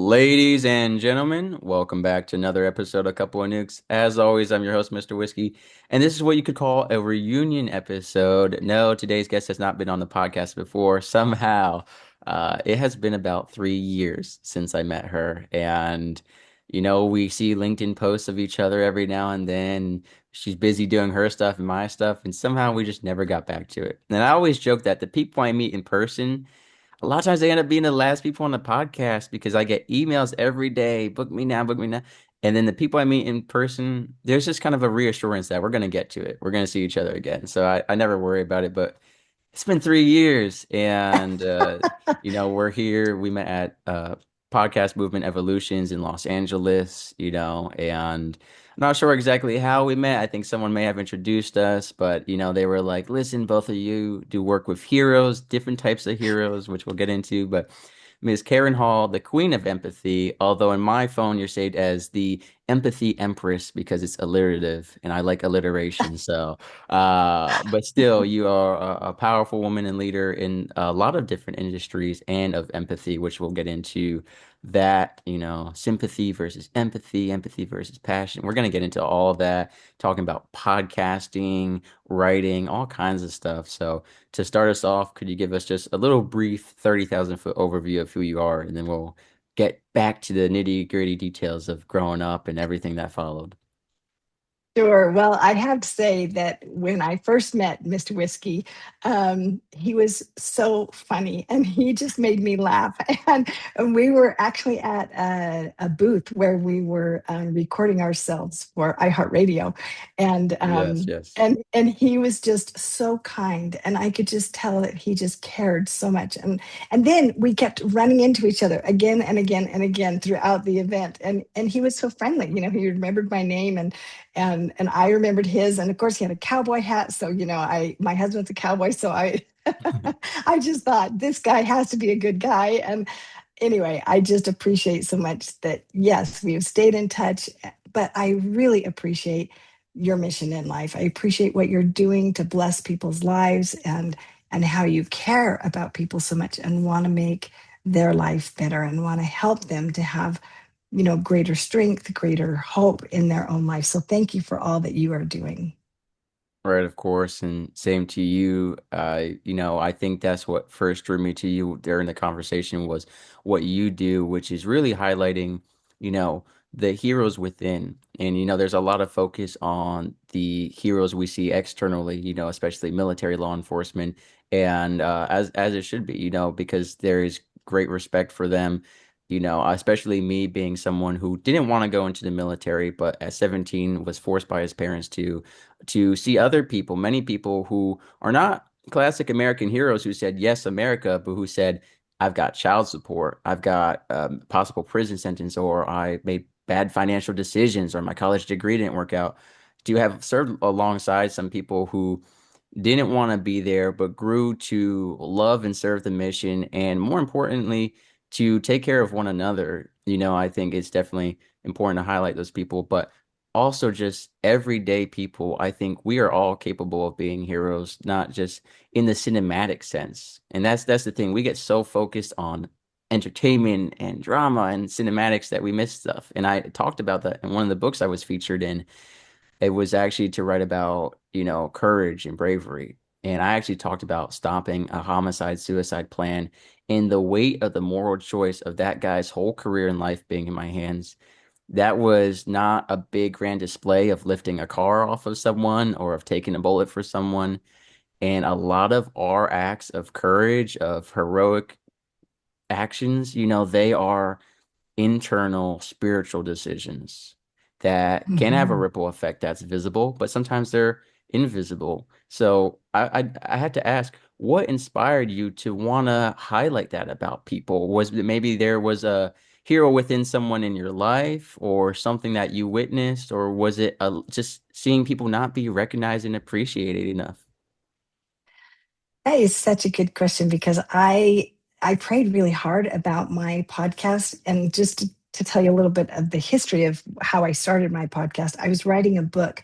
Ladies and gentlemen, welcome back to another episode of Couple of Nukes. As always, I'm your host, Mr. Whiskey, and this is what you could call a reunion episode. No, today's guest has not been on the podcast before. Somehow, it has been about 3 years since I met her, and we see LinkedIn posts of each other every now and then. She's busy doing her stuff and my stuff, and somehow we just never got back to it. And I always joke that the people I meet in person a lot of times they end up being the last people on the podcast because I get emails every day, book me now, book me now. And then the people I meet in person, there's just kind of a reassurance that we're going to get to it. We're going to see each other again. So I never worry about it. But it's been 3 years and, we're here. We met at Podcast Movement Evolutions in Los Angeles, and I'm not sure exactly how we met. I think someone may have introduced us, but, they were like, listen, both of you do work with heroes, different types of heroes, which we'll get into. But Ms. Karen Hall, the Queen of Empathy, although in my phone you're saved as the Empathy Empress because it's alliterative and I like alliteration. So, but still, you are a powerful woman and leader in a lot of different industries and of empathy, which we'll get into that, sympathy versus empathy, empathy versus passion. We're going to get into all of that, talking about podcasting, writing, all kinds of stuff. So, to start us off, could you give us just a little brief 30,000 foot overview of who you are, and then we'll get back to the nitty-gritty details of growing up and everything that followed? Sure. Well, I have to say that when I first met Mr. Whiskey, he was so funny and he just made me laugh. And we were actually at a booth where we were recording ourselves for iHeartRadio, and Yes, um, yes. and he was just so kind, and I could just tell that he just cared so much. And then we kept running into each other again and again and again throughout the event, and he was so friendly. He remembered my name and I remembered his, and of course he had a cowboy hat. So I my husband's a cowboy, so I I just thought this guy has to be a good guy. And anyway, I just appreciate so much that yes, we have stayed in touch, but I really appreciate your mission in life. I appreciate what you're doing to bless people's lives and how you care about people so much and want to make their life better and want to help them to have greater strength, greater hope in their own life. So thank you for all that you are doing. Right, of course, and same to you. I think that's what first drew me to you during the conversation was what you do, which is really highlighting, you know, the heroes within. And there's a lot of focus on the heroes we see externally, especially military law enforcement, and as it should be, because there is great respect for them. Especially me being someone who didn't want to go into the military, but at 17 was forced by his parents to see other people, many people who are not classic American heroes who said, yes, America, but who said, I've got child support, I've got possible prison sentence, or I made bad financial decisions, or my college degree didn't work out. Do you have served alongside some people who didn't want to be there, but grew to love and serve the mission, and more importantly, to take care of one another? I think it's definitely important to highlight those people, but also just everyday people. I think we are all capable of being heroes, not just in the cinematic sense. And that's the thing. We get so focused on entertainment and drama and cinematics that we miss stuff. And I talked about that in one of the books I was featured in. It was actually to write about, courage and bravery. And I actually talked about stopping a homicide suicide plan and the weight of the moral choice of that guy's whole career and life being in my hands. That was not a big grand display of lifting a car off of someone or of taking a bullet for someone. And a lot of our acts of courage, of heroic actions, they are internal spiritual decisions that can have a Mhm. ripple effect that's visible, but sometimes they're invisible. So I had to ask, what inspired you to want to highlight that about people? Was it maybe there was a hero within someone in your life or something that you witnessed, or was it just seeing people not be recognized and appreciated enough? That is such a good question because I prayed really hard about my podcast. And just to tell you a little bit of the history of how I started my podcast, I was writing a book,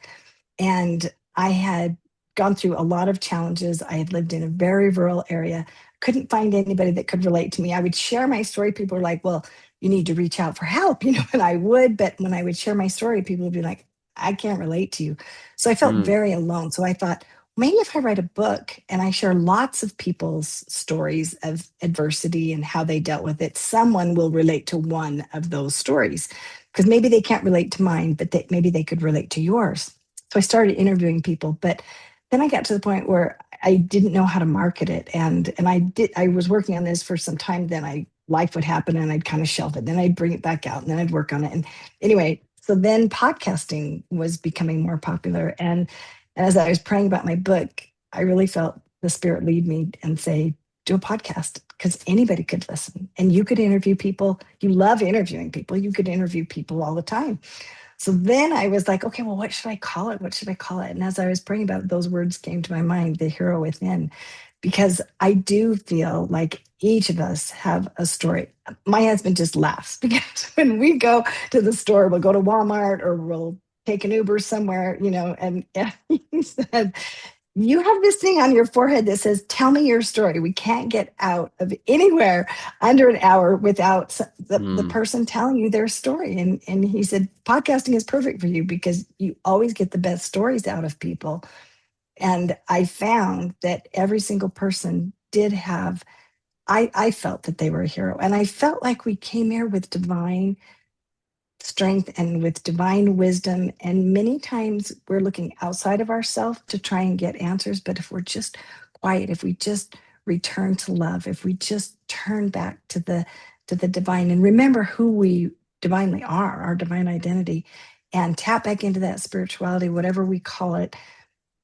and I had gone through a lot of challenges. I had lived in a very rural area, couldn't find anybody that could relate to me. I would share my story. People were like, well, you need to reach out for help, and I would. But when I would share my story, people would be like, I can't relate to you. So I felt Mm, very alone. So I thought, maybe if I write a book and I share lots of people's stories of adversity and how they dealt with it, someone will relate to one of those stories. Because maybe they can't relate to mine, but maybe they could relate to yours. So I started interviewing people, but then I got to the point where I didn't know how to market it. And I was working on this for some time. Then life would happen and I'd kind of shelve it. Then I'd bring it back out and then I'd work on it. And anyway, so then podcasting was becoming more popular. And as I was praying about my book, I really felt the Spirit lead me and say, do a podcast because anybody could listen and you could interview people. You love interviewing people. You could interview people all the time. So then I was like, okay, well, what should I call it? What should I call it? And as I was praying about it, those words came to my mind, the hero within, because I do feel like each of us have a story. My husband just laughs because when we go to the store, we'll go to Walmart or we'll take an Uber somewhere, and he said, you have this thing on your forehead that says, tell me your story. We can't get out of anywhere under an hour without the mm. person telling you their story. And he said, podcasting is perfect for you because you always get the best stories out of people. And I found that every single person did have, I felt that they were a hero. And I felt like we came here with divine strength and with divine wisdom. And many times we're looking outside of ourselves to try and get answers. But if we're just quiet, if we just return to love, if we just turn back to the divine and remember who we divinely are, our divine identity, and tap back into that spirituality, whatever we call it,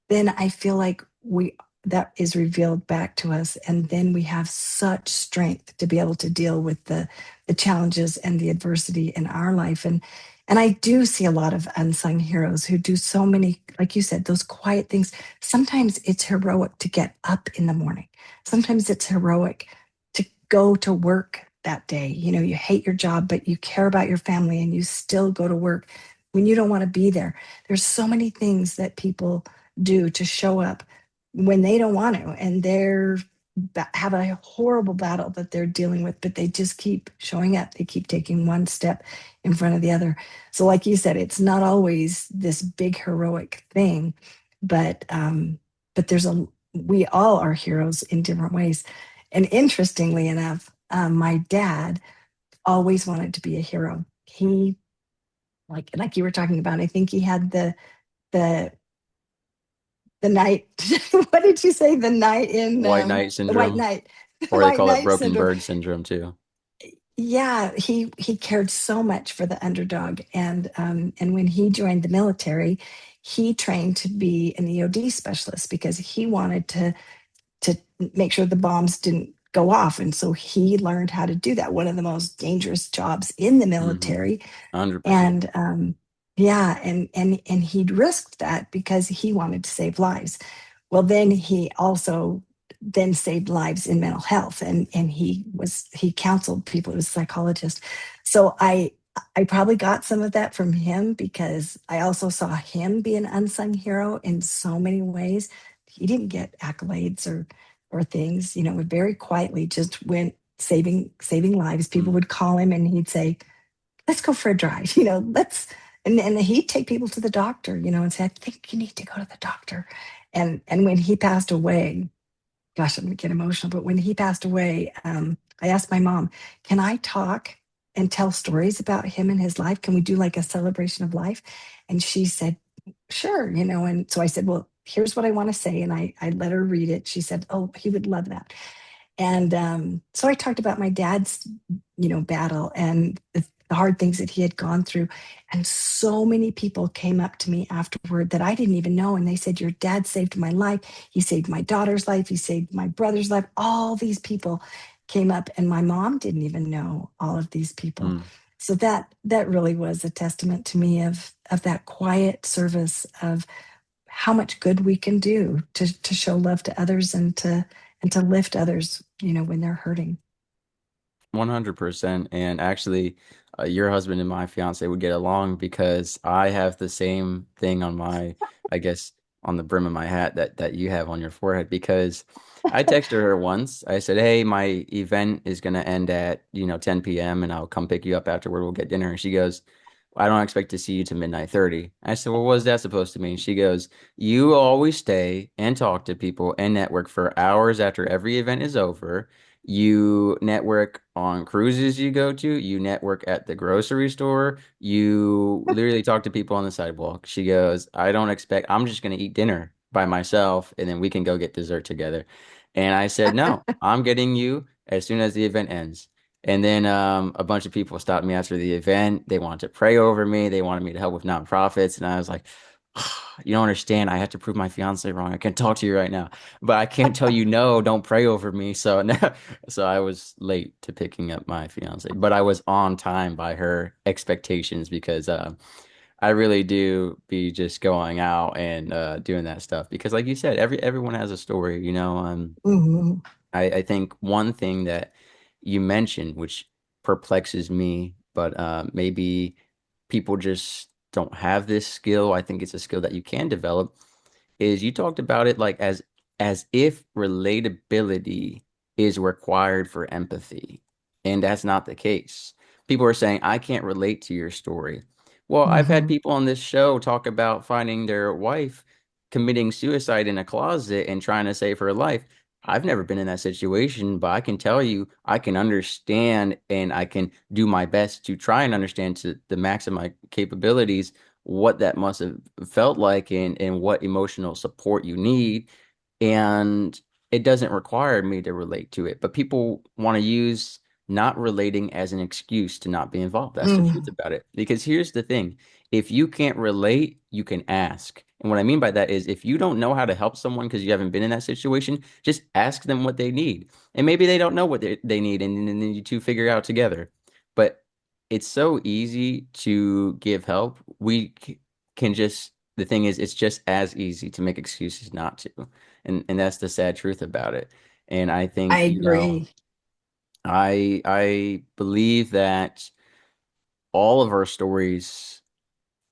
then I feel like we that is revealed back to us, and then we have such strength to be able to deal with the challenges and the adversity in our life. And I do see a lot of unsung heroes who do so many, like you said, those quiet things. Sometimes it's heroic to get up in the morning. Sometimes it's heroic to go to work that day. You hate your job, but you care about your family and you still go to work when you don't want to be there. There's so many things that people do to show up when they don't want to, and they're have a horrible battle that they're dealing with, but they just keep showing up. They keep taking one step in front of the other. So like you said, it's not always this big heroic thing, but there's a we all are heroes in different ways. And interestingly enough, my dad always wanted to be a hero. He like you were talking about, I think he had the the night. What did you say? The night in White knight the white syndrome, knight, the or they white call it knight broken syndrome. bird syndrome too. Yeah, he cared so much for the underdog, and when he joined the military, he trained to be an EOD specialist because he wanted to make sure the bombs didn't go off, and so he learned how to do that. One of the most dangerous jobs in the Mm-hmm. military. 100%. And yeah, and he'd risked that because he wanted to save lives. Well, then he also then saved lives in mental health, and he counseled people. He was a psychologist. So I probably got some of that from him because I also saw him be an unsung hero in so many ways. He didn't get accolades or things, very quietly just went saving lives. People Mm. would call him and he'd say, let's go for a drive, let's, and he'd take people to the doctor, and say, I think you need to go to the doctor. And when he passed away, gosh, I'm gonna get emotional, but when he passed away, I asked my mom, can I talk and tell stories about him and his life? Can we do like a celebration of life? And she said, sure, and so I said, well, here's what I want to say. And I let her read it. She said, oh, he would love that. And so I talked about my dad's, battle and the hard things that he had gone through. And so many people came up to me afterward that I didn't even know. And they said, your dad saved my life. He saved my daughter's life. He saved my brother's life. All these people came up, and my mom didn't even know all of these people. Mm. So that really was a testament to me of that quiet service of how much good we can do to show love to others and to lift others, when they're hurting. 100%. And actually, your husband and my fiance would get along because I have the same thing on my, I guess, on the brim of my hat that you have on your forehead because I texted her once. I said, "Hey, my event is gonna end at 10 p.m. and I'll come pick you up afterward. We'll get dinner." And she goes, "I don't expect to see you to midnight 30." I said, "Well, what is that supposed to mean?" She goes, "You always stay and talk to people and network for hours after every event is over. You network on cruises you go to. You network at the grocery store. You literally talk to people on the sidewalk." She goes, "I don't expect, I'm just going to eat dinner by myself and then we can go get dessert together." And I said, "No, I'm getting you as soon as the event ends." And then a bunch of people stopped me after the event. They wanted to pray over me. They wanted me to help with nonprofits. And I was like, "You don't understand. I have to prove my fiance wrong. I can talk to you right now, but I can't tell you no, don't pray over me." So no, so I was late to picking up my fiance, but I was on time by her expectations because I really do be just going out and doing that stuff because like you said, everyone has a story, Mhm. I think one thing that you mentioned, which perplexes me, but maybe people just don't have this skill. I think it's a skill that you can develop is you talked about it like as if relatability is required for empathy, and that's not the case. People are saying, "I can't relate to your story." Well, I've had Mhm. people on this show talk about finding their wife committing suicide in a closet and trying to save her life. I've never been in that situation, but I can tell you I can understand and I can do my best to try and understand to the max of my capabilities what that must have felt like and what emotional support you need. And it doesn't require me to relate to it. But people want to use not relating as an excuse to not be involved. That's the truth Mhm. about it. Because here's the thing, if you can't relate, you can ask. And what I mean by that is if you don't know how to help someone because you haven't been in that situation, just ask them what they need. And maybe they don't know what they need, and then you two figure it out together. But it's so easy to give help. Can just, the thing is, it's just as easy to make excuses not to. And that's the sad truth about it. And I I think, agree. I believe that all of our stories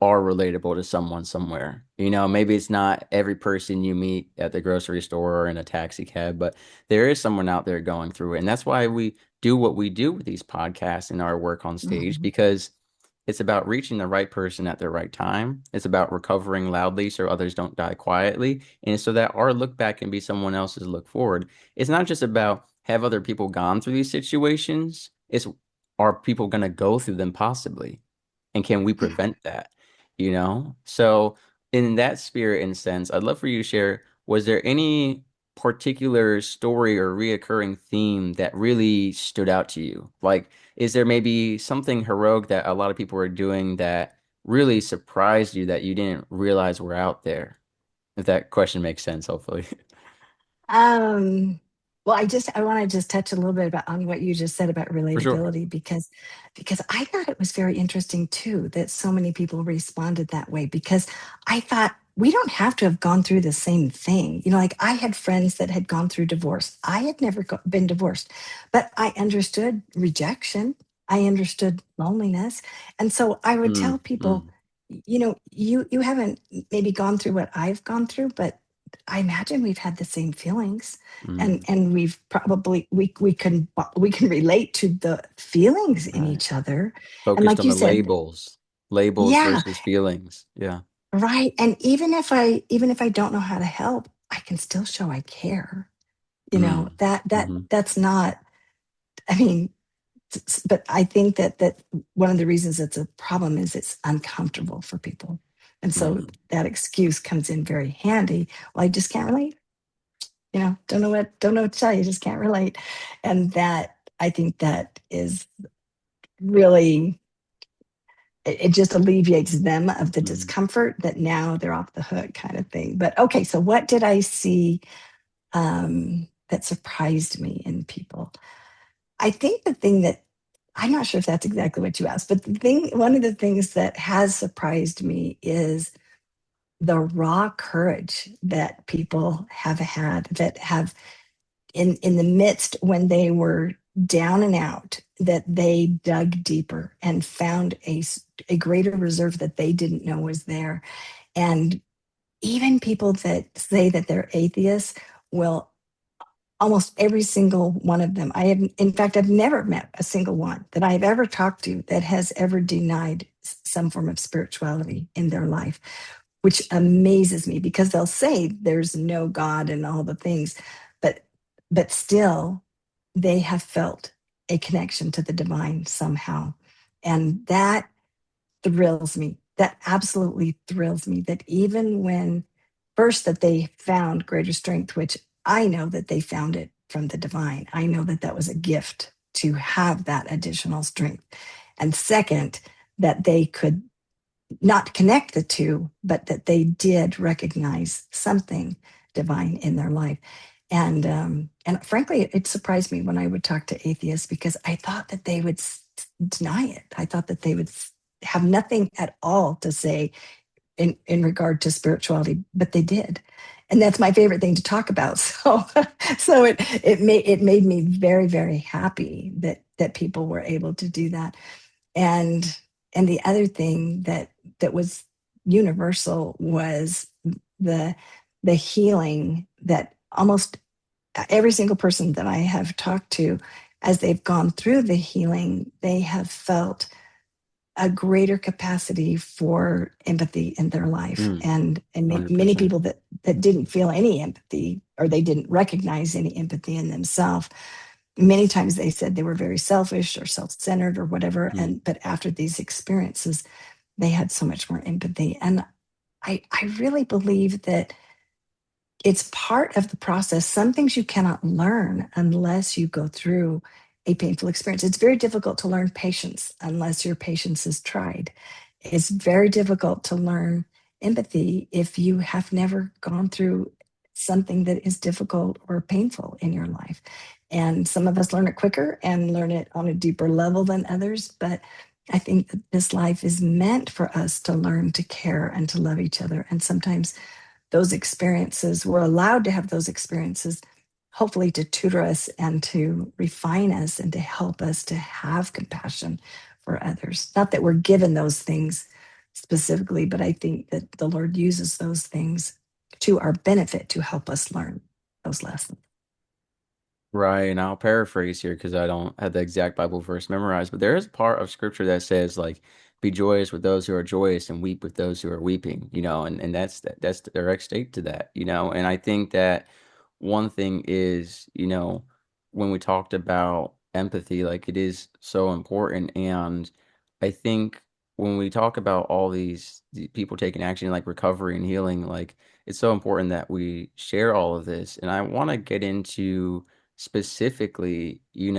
are relatable to someone somewhere. Maybe it's not every person you meet at the grocery store or in a taxi cab, but there is someone out there going through it. And that's why we do what we do with these podcasts and our work on stage, Mhm. because it's about reaching the right person at the right time. It's about recovering loudly so others don't die quietly. And so that our look back can be someone else's look forward. It's not just about have other people gone through these situations. It's are people going to go through them possibly? And can we prevent that? So in that spirit and sense, I'd love for you to share, was there any particular story or reoccurring theme that really stood out to you? Like, is there maybe something heroic that a lot of people are doing that really surprised you that you didn't realize were out there? If that question makes sense, hopefully. Um, well, I want to just touch a little bit about on what you just said about For sure. relatability because I thought it was very interesting too that so many people responded that way because I thought we don't have to have gone through the same thing. Like I had friends that had gone through divorce. I had never been divorced, but I understood rejection. I understood loneliness. And so I would tell Mm, people, mm, you haven't maybe gone through what I've gone through, but I imagine we've had the same feelings and mm. we've probably we can relate to the feelings in Right. each other. And Focused like on you the said, labels yeah, versus feelings. Yeah. right. And even if I don't know how to help, I can still show I care. Mm, hmm That's not, I mean, but I think that one of the reasons it's a problem is it's uncomfortable for people. And so mm, that excuse comes in very handy. Well, I just can't relate. Don't know what to tell you, just can't relate. And that I think that is really it just alleviates them of the mm, discomfort that now they're off the hook kind of thing. But okay, so what did I see that surprised me in people? I think the thing that I'm not sure if that's exactly what you asked, but one of the things that has surprised me is the raw courage that people have had that have in the midst when they were down and out that they dug deeper and found a greater reserve that they didn't know was there and even people that say that they're atheists will, almost every single one of them, I have, in fact, I've never met a single one that I've ever talked to that has ever denied some form of spirituality in their life, which amazes me because they'll say there's no God and all the things, but still they have felt a connection to the divine somehow. And that thrills me. That absolutely thrills me, that even when first that they found greater strength, which I know that they found it from the divine. I know that that was a gift to have that additional strength. And second, that they could not connect the two, but that they did recognize something divine in their life. And frankly, it surprised me when I would talk to atheists because I thought that they would deny it. I thought that they would have nothing at all to say in regard to spirituality, but they did. And that's my favorite thing to talk about. So, so it made me very, very happy that people were able to do that. And the other thing that was universal was the the healing that almost every single person that I have talked to, as they've gone through the healing, they have felt a greater capacity for empathy in their life. Mm, And many 100%. people that didn't feel any empathy, or they didn't recognize any empathy in themselves, many times they said they were very selfish or self-centered or whatever. Mm. And but after these experiences, they had so much more empathy. And I really believe that it's part of the process. Some things you cannot learn unless you go through a painful experience. It's very difficult to learn patience unless your patience is tried. It's very difficult to learn empathy if you have never gone through something that is difficult or painful in your life. And some of us learn it quicker and learn it on a deeper level than others. But I think that this life is meant for us to learn to care and to love each other. And sometimes those experiences, we're allowed to have those experiences, hopefully to tutor us and to refine us and to help us to have compassion for others. Not that we're given those things specifically, but I think that the Lord uses those things to our benefit to help us learn those lessons. Right, and I'll paraphrase here because I don't have the exact Bible verse memorized, but there is a part of scripture that says like, "Be joyous with those who are joyous, and weep with those who are weeping." And that's the direct state to that. And I think that one thing is, when we talked about empathy, like it is so important, and I think when we talk about all the people taking action, like recovery and healing, like it's so important that we share all of this, and I want to get into specifically, you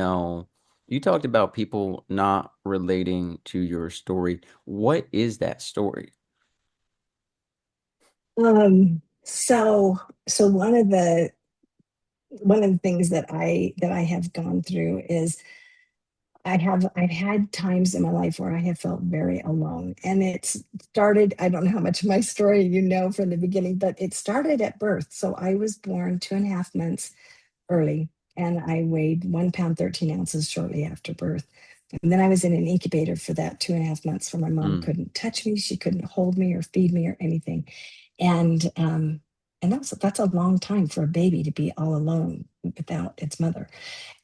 talked about people not relating to your story. What is that story? So one of the things that I have gone through is I've had times in my life where I have felt very alone. And it's started, I don't know how much of my story you know from the beginning, but it started at birth. So I was born 2.5 months early, and I weighed 1 pound 13 ounces shortly after birth. And then I was in an incubator for that 2.5 months where my mom Mm, couldn't touch me, she couldn't hold me or feed me or anything. And that's a long time for a baby to be all alone without its mother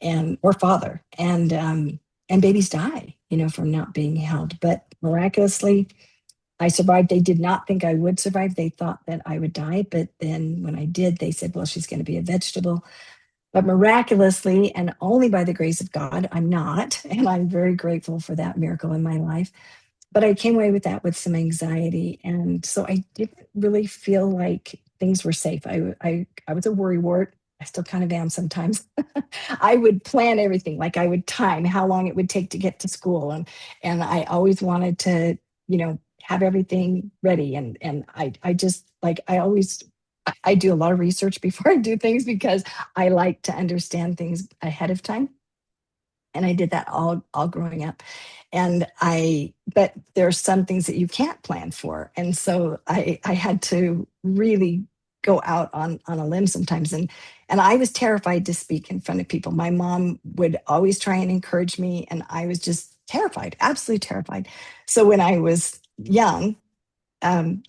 and or father. And babies die, from not being held. But miraculously, I survived. They did not think I would survive. They thought that I would die. But then when I did, they said, well, she's going to be a vegetable. But miraculously, and only by the grace of God, I'm not. And I'm very grateful for that miracle in my life. But I came away with that with some anxiety. And so I didn't really feel like things were safe. I was a worrywart. I still kind of am sometimes. I would plan everything, like I would time how long it would take to get to school. And I always wanted to, have everything ready. And I just like, I always, I do a lot of research before I do things because I like to understand things ahead of time. And I did that all growing up. But there are some things that you can't plan for. And so I had to really go out on a limb sometimes. And I was terrified to speak in front of people. My mom would always try and encourage me, and I was just terrified, absolutely terrified. So when I was young,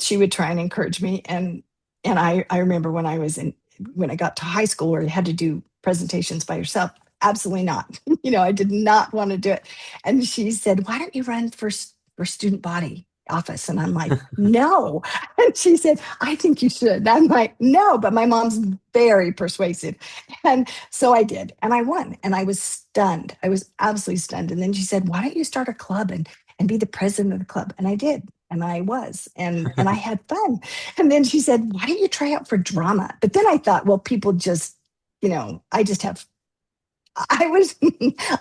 she would try and encourage me. And And I remember when I got to high school where you had to do presentations by yourself, absolutely not. I did not want to do it. And she said, why don't you run for student body office? And I'm like, no. And she said, I think you should. And I'm like, no, but my mom's very persuasive. And so I did, and I won, and I was stunned. I was absolutely stunned. And then she said, why don't you start a club and be the president of the club? And I did. And I was, and I had fun. And then she said, why don't you try out for drama? But then I thought, well, people just, I just have I was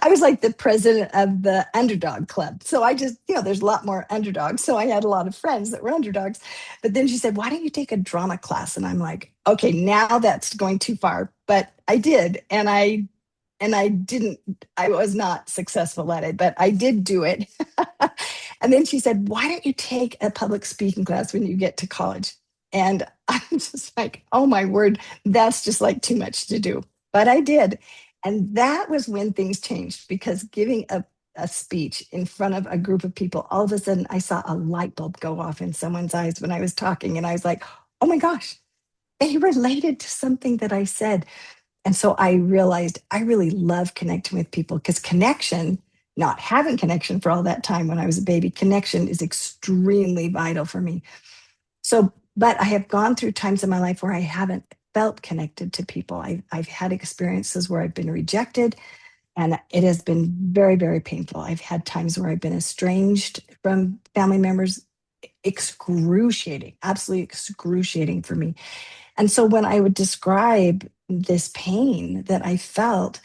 I was like the president of the underdog club. So I just, there's a lot more underdogs. So I had a lot of friends that were underdogs. But then she said, why don't you take a drama class? And I'm like, okay, now that's going too far. But I did. And I didn't, I was not successful at it, but I did do it. And then she said, why don't you take a public speaking class when you get to college? And I'm just like, oh my word, that's just like too much to do. But I did. And that was when things changed, because giving a speech in front of a group of people, all of a sudden I saw a light bulb go off in someone's eyes when I was talking. And I was like, oh my gosh, they related to something that I said. And so I realized I really love connecting with people, because connection, not having connection for all that time when I was a baby, connection is extremely vital for me. So, but I have gone through times in my life where I haven't felt connected to people. I've had experiences where I've been rejected, and it has been very, very painful. I've had times where I've been estranged from family members, excruciating, absolutely excruciating for me. And so when I would describe this pain that I felt,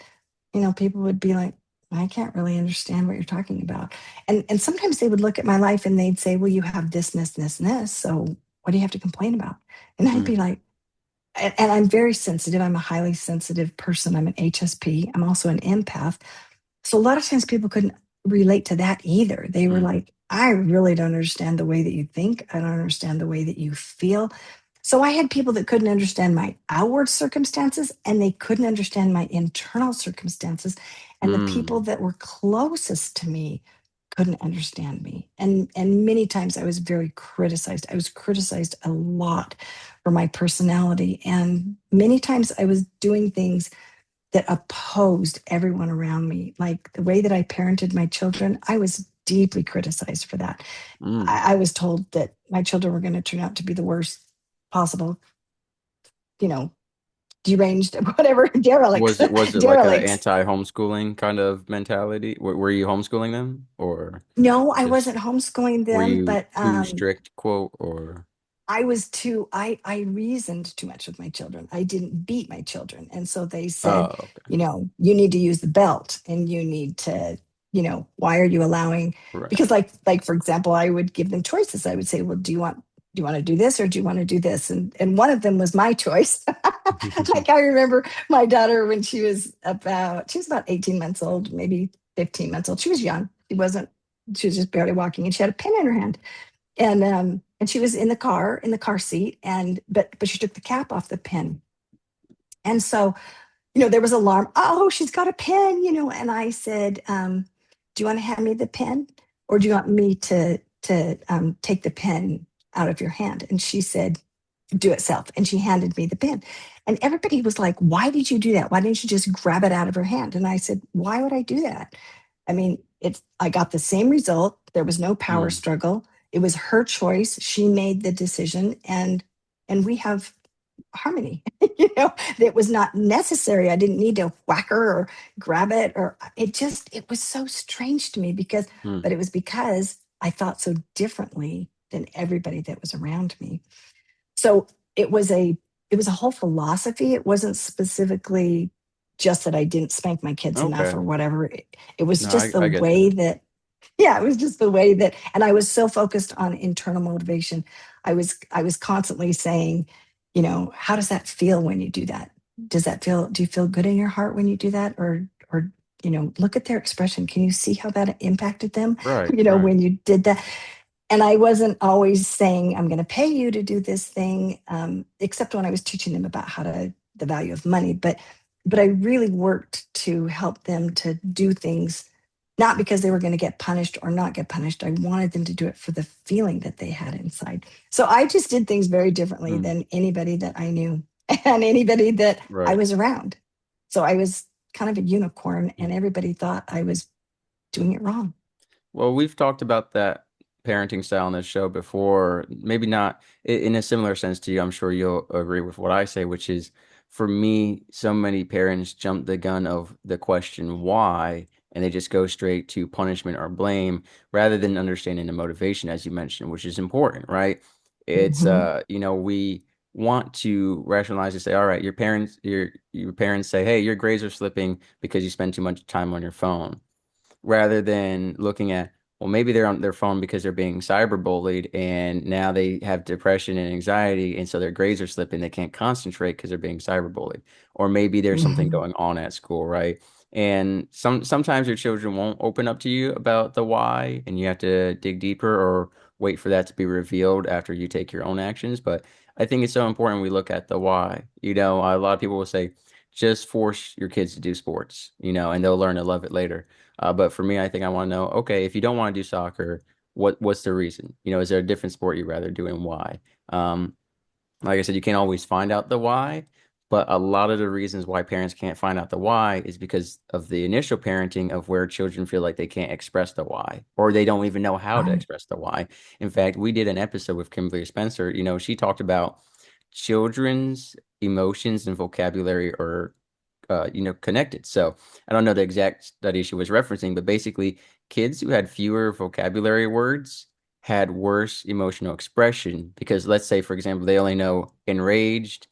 people would be like, I can't really understand what you're talking about. And sometimes they would look at my life and they'd say, well, you have this, and this. So what do you have to complain about? And I'd be Mm, like, and I'm very sensitive. I'm a highly sensitive person. I'm an HSP. I'm also an empath. So a lot of times people couldn't relate to that either. They were mm, like, I really don't understand the way that you think. I don't understand the way that you feel. So I had people that couldn't understand my outward circumstances, and they couldn't understand my internal circumstances. And the people mm, that were closest to me couldn't understand me. And many times I was very criticized. I was criticized a lot for my personality. And many times I was doing things that opposed everyone around me. Like the way that I parented my children, I was deeply criticized for that. mm. I was told that my children were going to turn out to be the worst possible, you know, deranged, whatever, derelicts, Was it like a derelicts. anti-homeschooling kind of mentality? Were you homeschooling them, or No, I just wasn't homeschooling were them, you but too strict, quote, or I reasoned too much with my children. I didn't beat my children. And so they said, oh, okay. you need to use the belt, and you need to, why are you allowing, Right. because like for example, I would give them choices. I would say, well, do you want to do this, or do you want to do this? And one of them was my choice. Like I remember my daughter when she was about 18 months old, maybe 15 months old. She was young. She was just barely walking, and she had a pen in her hand, and she was in the car seat, but she took the cap off the pen. And so there was alarm. Oh, she's got a pen, and I said, do you want to hand me the pen, or do you want me to take the pen out of your hand? And she said, do it self. And she handed me the pen. And everybody was like, why did you do that? Why didn't you just grab it out of her hand? And I said, why would I do that? I mean, I got the same result. There was no power Mm, struggle. It was her choice. She made the decision, and we have harmony. It was not necessary. I didn't need to whack her or grab it, or it was so strange to me, mm. but it was because I thought so differently than everybody that was around me. So it was a whole philosophy. It wasn't specifically just that I didn't spank my kids enough Okay. or whatever. It was No, just the I get way that. that, yeah, it was just the way that, and I was so focused on internal motivation. I was constantly saying, how does that feel when you do that? Do you feel good in your heart when you do that? Or look at their expression. Can you see how that impacted them, Right, right. when you did that? And I wasn't always saying, I'm going to pay you to do this thing, except when I was teaching them about the value of money. But I really worked to help them to do things not because they were going to get punished or not get punished. I wanted them to do it for the feeling that they had inside. So I just did things very differently Mm, than anybody that I knew and anybody that I right. was around. So I was kind of a unicorn, Mm. and everybody thought I was doing it wrong. Well, we've talked about that parenting style on this show before, maybe not in a similar sense to you. I'm sure you'll agree with what I say, which is for me, so many parents jump the gun of the question why, and they just go straight to punishment or blame rather than understanding the motivation, as you mentioned, which is important, right? It's Hmm. we want to rationalize and say, all right, your parents say, hey, your grades are slipping because you spend too much time on your phone rather than looking at, well, maybe they're on their phone because they're being cyberbullied and now they have depression and anxiety, and so their grades are slipping. They can't concentrate because they're being cyberbullied. Or maybe there's something Hmm. going on at school, right? And sometimes your children won't open up to you about the why, and you have to dig deeper or wait for that to be revealed after you take your own actions. But I think it's so important we look at the why. A lot of people will say, just force your kids to do sports, and they'll learn to love it later. But for me, I think I want to know, okay, if you don't want to do soccer, what's the reason? Is there a different sport you'd rather do and why? Um, like I said, you can't always find out the why, but a lot of the reasons why parents can't find out the why is because of the initial parenting of where children feel like they can't express the why, or they don't even know how to Right. express the why. In fact, we did an episode with Kimberly Spencer. She talked about children's emotions and vocabulary are connected. So I don't know the exact study she was referencing, but basically, kids who had fewer vocabulary words had worse emotional expression because, let's say, for example, they only know enraged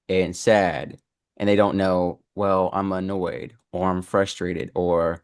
and sad, and they don't know, well, I'm annoyed or I'm frustrated or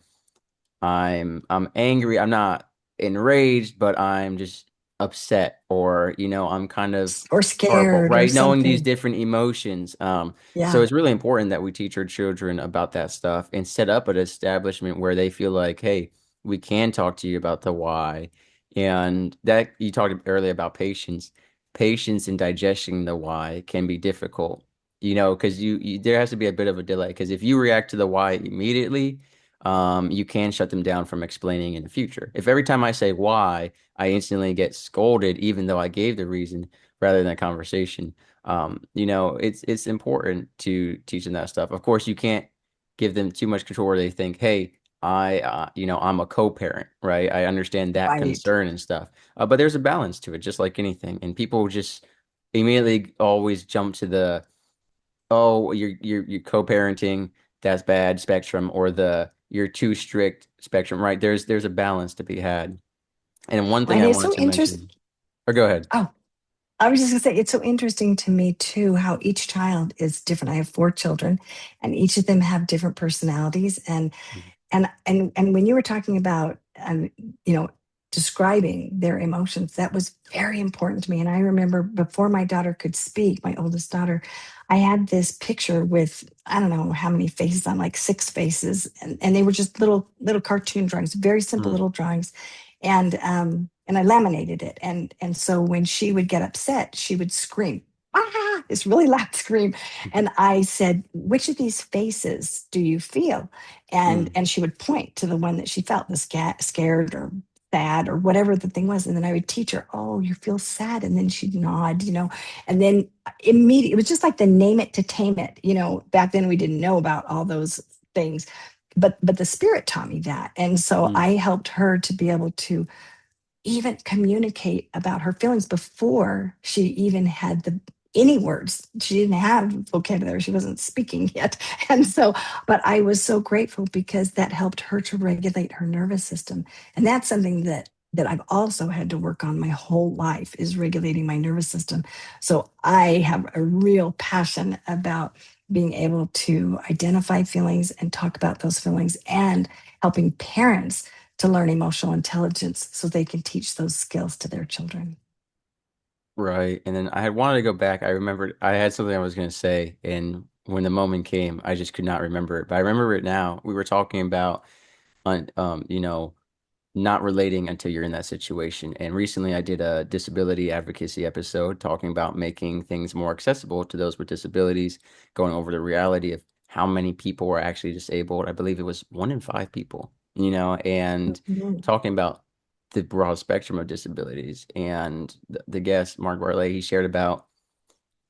I'm angry. I'm not enraged, but I'm just upset or I'm kind of Or horrible, scared or right? Knowing these something. different emotions. So Yeah. it's really important that we teach our children about that stuff and set up an establishment where they feel like, hey, we can talk to you about the why. And that you talked earlier about patience. Patience in digesting the why can be difficult, because there has to be a bit of a delay. Because if you react to the why immediately, you can shut them down from explaining in the future. If every time I say why, I instantly get scolded, even though I gave the reason rather than a conversation, it's important to teach them that stuff. Of course, you can't give them too much control where they think, hey, I'm a co-parent, right? I understand that Right. concern and stuff. But there's a balance to it, just like anything. And people just immediately always jump to the, oh, you're co-parenting, that's bad spectrum, or the you're too strict spectrum, right? There's a balance to be had. And one thing And I it's wanted so to interesting. mention, or go ahead. Oh, I was just going to say, it's so interesting to me too how each child is different. I have four children, and each of them have different personalities. And when you were talking about, you know, describing their emotions, that was very important to me. And I remember before my daughter could speak, my oldest daughter, I had this picture with I don't know how many faces on, like six faces, and they were just little cartoon drawings, very simple Mm, little drawings, and I laminated it, and so when she would get upset, she would scream. Ah, this really loud scream. And I said, which of these faces do you feel? mm, And she would point to the one that she felt, the scared or sad or whatever the thing was. And then I would teach her, oh, you feel sad. And then she'd nod, and then immediately, it was just like the name it to tame it. Back then we didn't know about all those things. But the spirit taught me that. And so mm, I helped her to be able to even communicate about her feelings before she even had any words. She didn't have vocabulary. She wasn't speaking yet. And so, but I was so grateful because that helped her to regulate her nervous system. And that's something that I've also had to work on my whole life is regulating my nervous system. So I have a real passion about being able to identify feelings and talk about those feelings and helping parents to learn emotional intelligence so they can teach those skills to their children. right. And then I had wanted to go back. I remembered I had something I was going to say, and when the moment came, I just could not remember it. But I remember it now. We were talking about, on, not relating until you're in that situation. And recently I did a disability advocacy episode talking about making things more accessible to those with disabilities, going over the reality of how many people are actually disabled. I believe it was 1 in 5 people. and Mhm. talking about the broad spectrum of disabilities. And the guest, Mark Barley, he shared about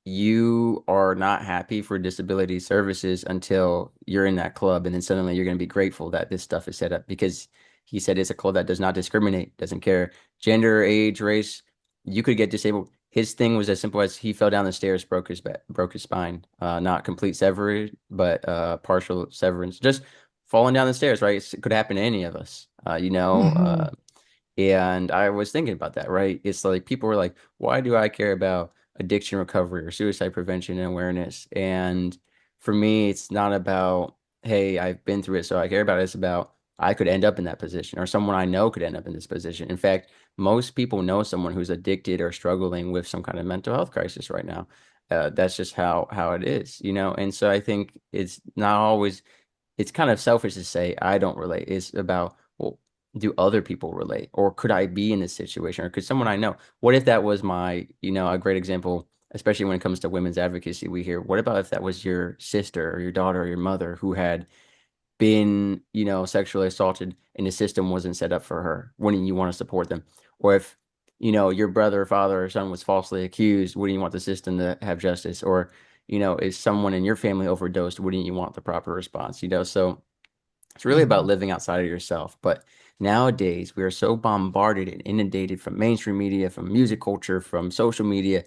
you are not happy for disability services until you're in that club, and then suddenly you're going to be grateful that this stuff is set up because he said it's a club that does not discriminate, doesn't care gender, age, race. You could get disabled. His thing was as simple as he fell down the stairs, broke his back, broke his spine. Not complete severance, but partial severance. Just falling down the stairs, right? It could happen to any of us. Mhm. And I was thinking about that, right? It's like people were like, why do I care about addiction recovery or suicide prevention and awareness? And for me, it's not about, hey, I've been through it, so I care about it. It's about I could end up in that position or someone I know could end up in this position. In fact, most people know someone who's addicted or struggling with some kind of mental health crisis right now. That's just how it is. And so I think it's not always it's kind of selfish to say I don't relate. It's about, well, do other people relate? Or could I be in this situation? Or could someone I know? What if that was a great example, especially when it comes to women's advocacy we hear, what about if that was your sister or your daughter or your mother who had been, sexually assaulted and the system wasn't set up for her? Wouldn't you want to support them? Or if, your brother, father, or son was falsely accused, wouldn't you want the system to have justice? Or, if someone in your family overdosed, wouldn't you want the proper response? So it's really about Mhm. living outside of yourself. But nowadays, we are so bombarded and inundated from mainstream media, from music culture, from social media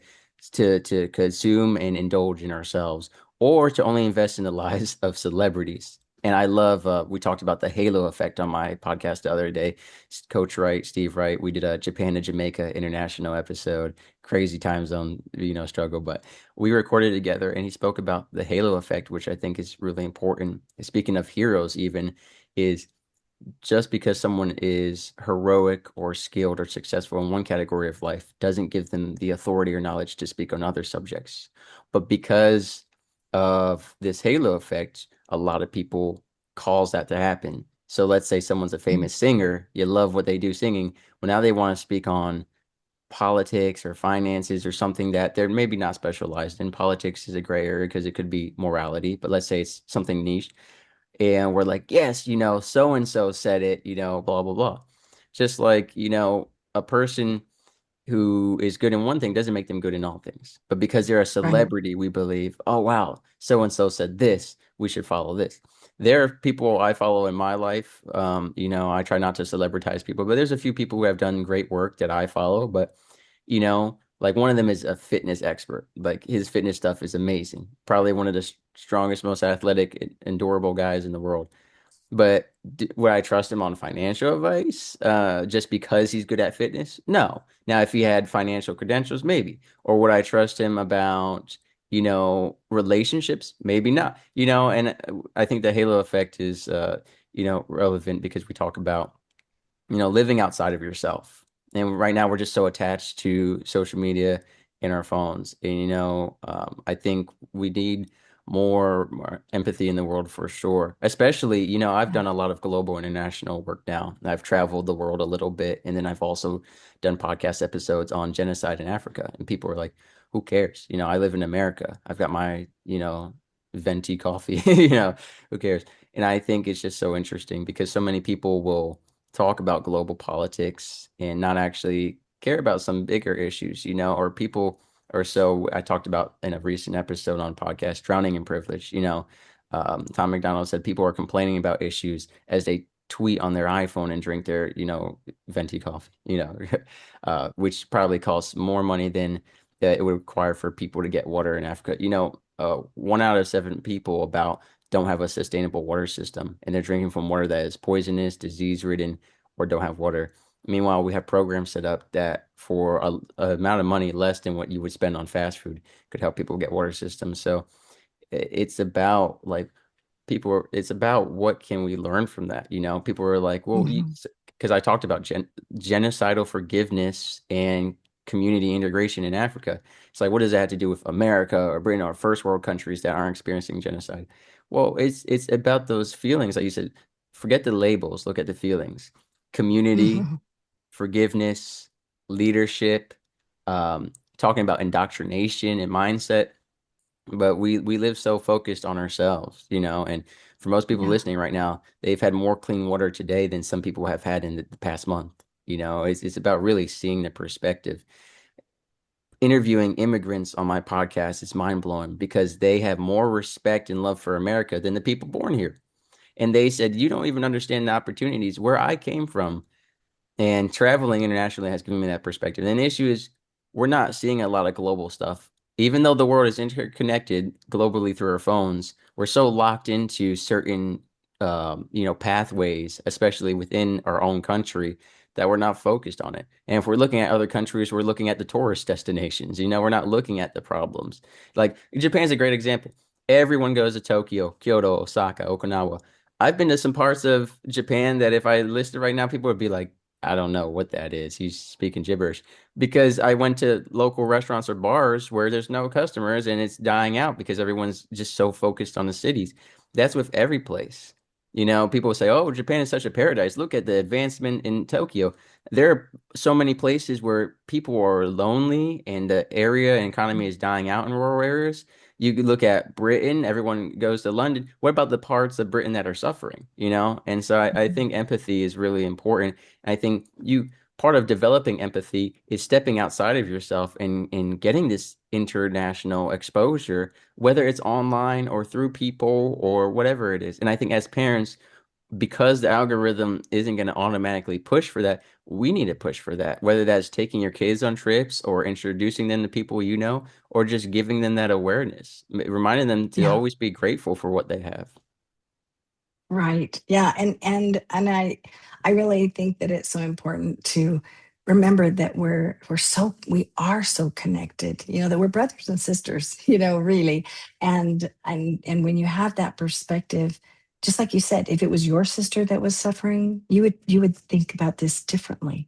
to consume and indulge in ourselves, or to only invest in the lives of celebrities. And I love, we talked about the halo effect on my podcast the other day. Coach Wright, Steve Wright, we did a Japan to Jamaica international episode, crazy time zone, struggle. But we recorded it together and he spoke about the halo effect, which I think is really important. Speaking of heroes, even is just because someone is heroic or skilled or successful in one category of life doesn't give them the authority or knowledge to speak on other subjects. But because of this halo effect, a lot of people cause that to happen. So let's say someone's a famous singer, you love what they do singing. Well, now they want to speak on politics or finances or something that they're maybe not specialized in. Politics is a gray area because it could be morality, but let's say it's something niche. And we're like, yes, so and so said it, blah, blah, blah. Just like, a person who is good in one thing doesn't make them good in all things. But because they're a Right. celebrity, we believe, oh, wow, so and so said this, we should follow this. There are people I follow in my life. I try not to celebritize people, but there's a few people who have done great work that I follow. But, like one of them is a fitness expert. Like his fitness stuff is amazing. Probably one of the strongest, most athletic and durable guys in the world. But would I trust him on financial advice just because he's good at fitness? No. Now, if he had financial credentials, maybe. Or would I trust him about, relationships? Maybe not. And I think the halo effect is, relevant because we talk about living outside of yourself. And right now we're just so attached to social media and our phones. And, I think we need more empathy in the world for sure. Especially, I've Yeah. done a lot of global international work now. I've traveled the world a little bit. And then I've also done podcast episodes on genocide in Africa. And people are like, who cares? I live in America. I've got my, venti coffee, who cares? And I think it's just so interesting because so many people will talk about global politics and not actually care about some bigger issues, or people or so I talked about in a recent episode on podcast, drowning in privilege. Tom McDonald said people are complaining about issues as they tweet on their iPhone and drink their, venti coffee, which probably costs more money than it would require for people to get water in Africa. 1 out of 7 people about don't have a sustainable water system and they're drinking from water that is poisonous, disease ridden, or don't have water. Meanwhile, we have programs set up that for a amount of money less than what you would spend on fast food could help people get water systems. So it's about like it's about what can we learn from that? People are like, well, Mhm. because I talked about genocidal forgiveness and community integration in Africa. It's like, what does that have to do with America or Britain or first world countries that aren't experiencing genocide? Well, it's about those feelings, like you said. Forget the labels, look at the feelings. Community, Mhm. forgiveness, leadership, talking about indoctrination and mindset. But we live so focused on ourselves, and for most people Yeah. listening right now, they've had more clean water today than some people have had in the past month. It's about really seeing the perspective. Interviewing immigrants on my podcast is mind blowing because they have more respect and love for America than the people born here. And they said, you don't even understand the opportunities where I came from. And traveling internationally has given me that perspective. And the issue is we're not seeing a lot of global stuff. Even though the world is interconnected globally through our phones, we're so locked into certain pathways, especially within our own country, that we're not focused on it. And if we're looking at other countries, we're looking at the tourist destinations. We're not looking at the problems. Like Japan's a great example. Everyone goes to Tokyo, Kyoto, Osaka, Okinawa. I've been to some parts of Japan that if I listed right now, people would be like, I don't know what that is. He's speaking gibberish because I went to local restaurants or bars where there's no customers and it's dying out because everyone's just so focused on the cities. That's with every place. People say, "Oh, Japan is such a paradise. Look at the advancement in Tokyo." There are so many places where people are lonely and the area and economy is dying out in rural areas. You could look at Britain, everyone goes to London. What about the parts of Britain that are suffering, And so I think empathy is really important. I think part of developing empathy is stepping outside of yourself and getting this international exposure, whether it's online or through people or whatever it is. And I think as parents, because the algorithm isn't going to automatically push for that, we need to push for that, whether that's taking your kids on trips or introducing them to people or just giving them that awareness, reminding them to Yeah. always be grateful for what they have. Right. Yeah. And I really think that it's so important to remember that we are so connected, that we're brothers and sisters, really. And when you have that perspective, just like you said, if it was your sister that was suffering, you would think about this differently.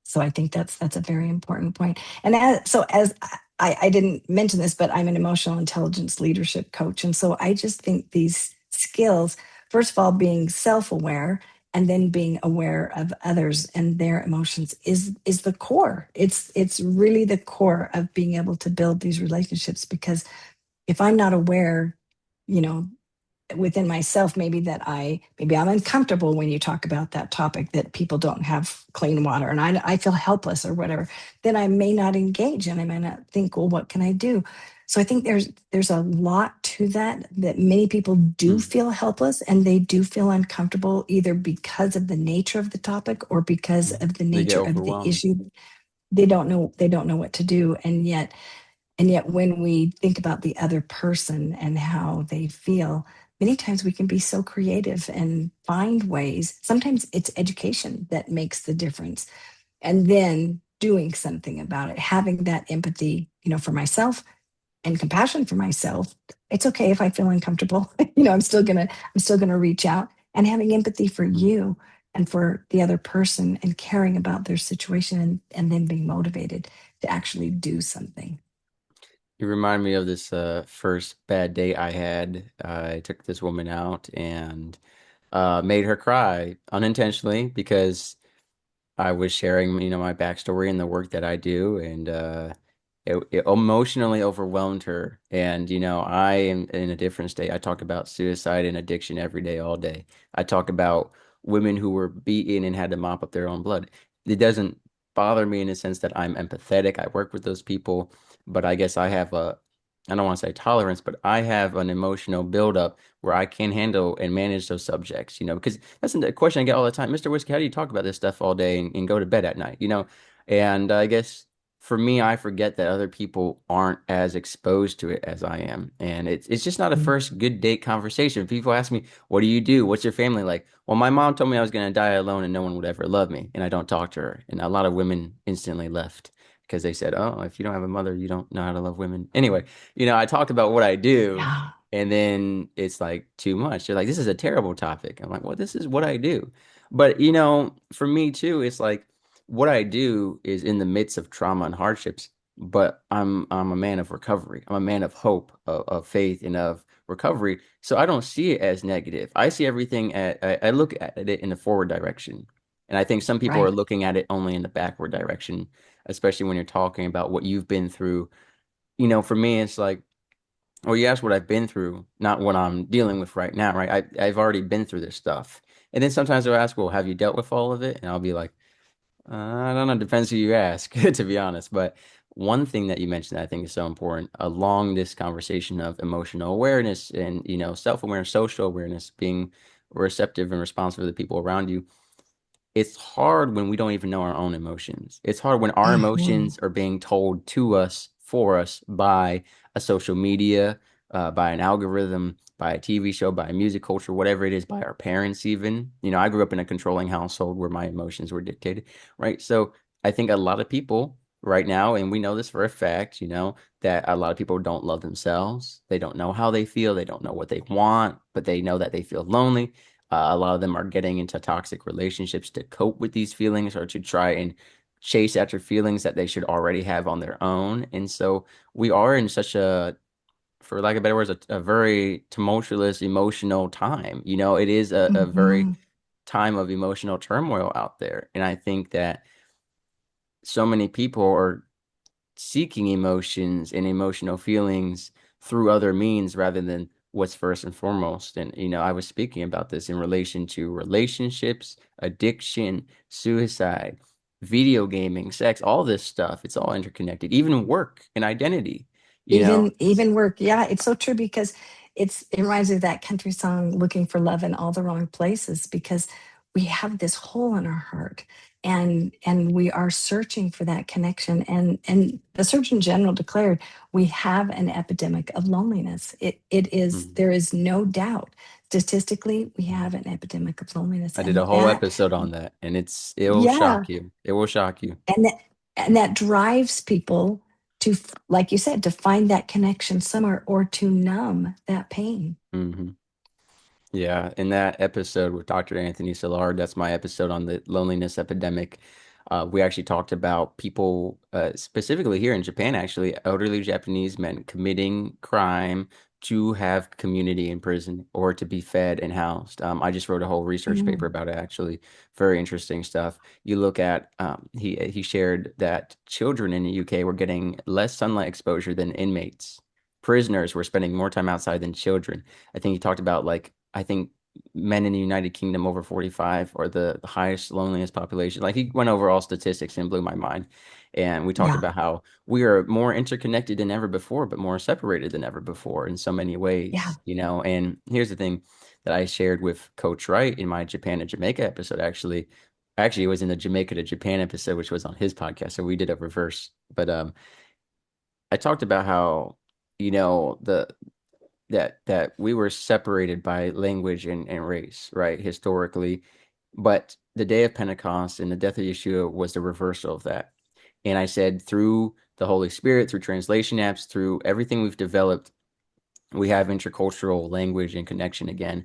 So I think that's a very important point. And as I didn't mention this, but I'm an emotional intelligence leadership coach. And so I just think these skills, first of all, being self-aware and then being aware of others and their emotions is the core. It's really the core of being able to build these relationships because if I'm not aware, you know, within myself maybe I'm uncomfortable when you talk about that topic that people don't have clean water and I feel helpless or whatever, then I may not engage and I may not think, well, what can I do? So I think there's a lot to that many people do Hmm. feel helpless and they do feel uncomfortable either because of the nature of the topic or because of the They get nature of the overwhelmed. issue. They don't know what to do, and yet, when we think about the other person and how they feel, many times we can be so creative and find ways. Sometimes it's education that makes the difference. And then doing something about it, having that empathy, for myself and compassion for myself. It's okay if I feel uncomfortable. I'm still gonna reach out and having empathy for Hmm. you and for the other person and caring about their situation and then being motivated to actually do something. You remind me of this first bad date I had. I took this woman out and made her cry unintentionally because I was sharing, my backstory and the work that I do, and it emotionally overwhelmed her. And I am in a different state. I talk about suicide and addiction every day, all day. I talk about women who were beaten and had to mop up their own blood. It doesn't bother me in the sense that I'm empathetic. I work with those people, but I guess I don't want to say tolerance, but I have an emotional buildup where I can handle and manage those subjects, because that's the question I get all the time. Mr. Whiskey, how do you talk about this stuff all day and go to bed at night, And I guess for me, I forget that other people aren't as exposed to it as I am. And it's just not a first good date conversation. People ask me, what do you do? What's your family like? Well, my mom told me I was going to die alone and no one would ever love me. And I don't talk to her. And a lot of women instantly left because they said, oh, if you don't have a mother, you don't know how to love women. Anyway, I talk about what I do. Yeah. And then it's like too much. They're like, this is a terrible topic. I'm like, well, this is what I do. But, for me too, it's like what I do is in the midst of trauma and hardships, but I'm a man of recovery. I'm a man of hope, of faith, and of recovery. So I don't see it as negative. I see everything I look at it in the forward direction. And I think some people are Right. looking at it only in the backward direction, especially when you're talking about what you've been through. For me, it's like Well, you asked what I've been through, not what I'm dealing with right now, right? I've already been through this stuff. And then sometimes they'll ask, well, have you dealt with all of it? And I'll be like, I don't know. Depends who you ask, to be honest. But one thing that you mentioned that I think is so important along this conversation of emotional awareness and, self-awareness, social awareness, being receptive and responsive to the people around you, it's hard when we don't even know our own emotions. It's hard when our Mhm. emotions are being told to us, for us, by a social media, by an algorithm, by a TV show, by music culture, whatever it is, by our parents, even. I grew up in a controlling household where my emotions were dictated, right? So I think a lot of people right now, and we know this for a fact, that a lot of people don't love themselves. They don't know how they feel. They don't know what they want, but they know that they feel lonely. A lot of them are getting into toxic relationships to cope with these feelings or to try and chase after feelings that they should already have on their own. And so we are in such a, for lack of better words, a very tumultuous emotional time. It is a very Mhm. time of emotional turmoil out there. And I think that so many people are seeking emotions and emotional feelings through other means rather than what's first and foremost. And, I was speaking about this in relation to relationships, addiction, suicide, video gaming, sex, all this stuff. It's all interconnected, even work and identity, you know? Even work. Yeah, it's so true because it reminds me of that country song, Looking for Love in All the Wrong Places, because we have this hole in our heart and we are searching for that connection. And the Surgeon General declared we have an epidemic of loneliness. It is, Mhm. there is no doubt. Statistically, we Mhm. have an epidemic of loneliness. I did a And whole that, episode on that, and it'll yeah, shock you. It will shock you. and that drives people to, like you said, to find that connection somewhere or to numb that pain. Hmm. Yeah, in that episode with Dr. Anthony Sillard, that's my episode on the loneliness epidemic. We actually talked about people, specifically here in Japan, actually, elderly Japanese men committing crime to have community in prison or to be fed and housed. I just wrote a whole research paper Mm, about it, actually. Very interesting stuff. You look at, he shared that children in the UK were getting less sunlight exposure than inmates. Prisoners were spending more time outside than children. I think he talked about like I think men in the United Kingdom over 45 are the highest loneliest population. Like he went over all statistics and blew my mind. And we talked yeah, about how we are more interconnected than ever before, but more separated than ever before in so many yeah, ways. And here's the thing that I shared with Coach Wright in my Japan to Jamaica episode, actually. Actually, it was in the Jamaica to Japan episode, which was on his podcast. So we did a reverse. But I talked about how, the that we were separated by language and race, right, historically. But the day of Pentecost and the death of Yeshua was the reversal of that. And I said, through the Holy Spirit, through translation apps, through everything we've developed, we have intercultural language and connection again.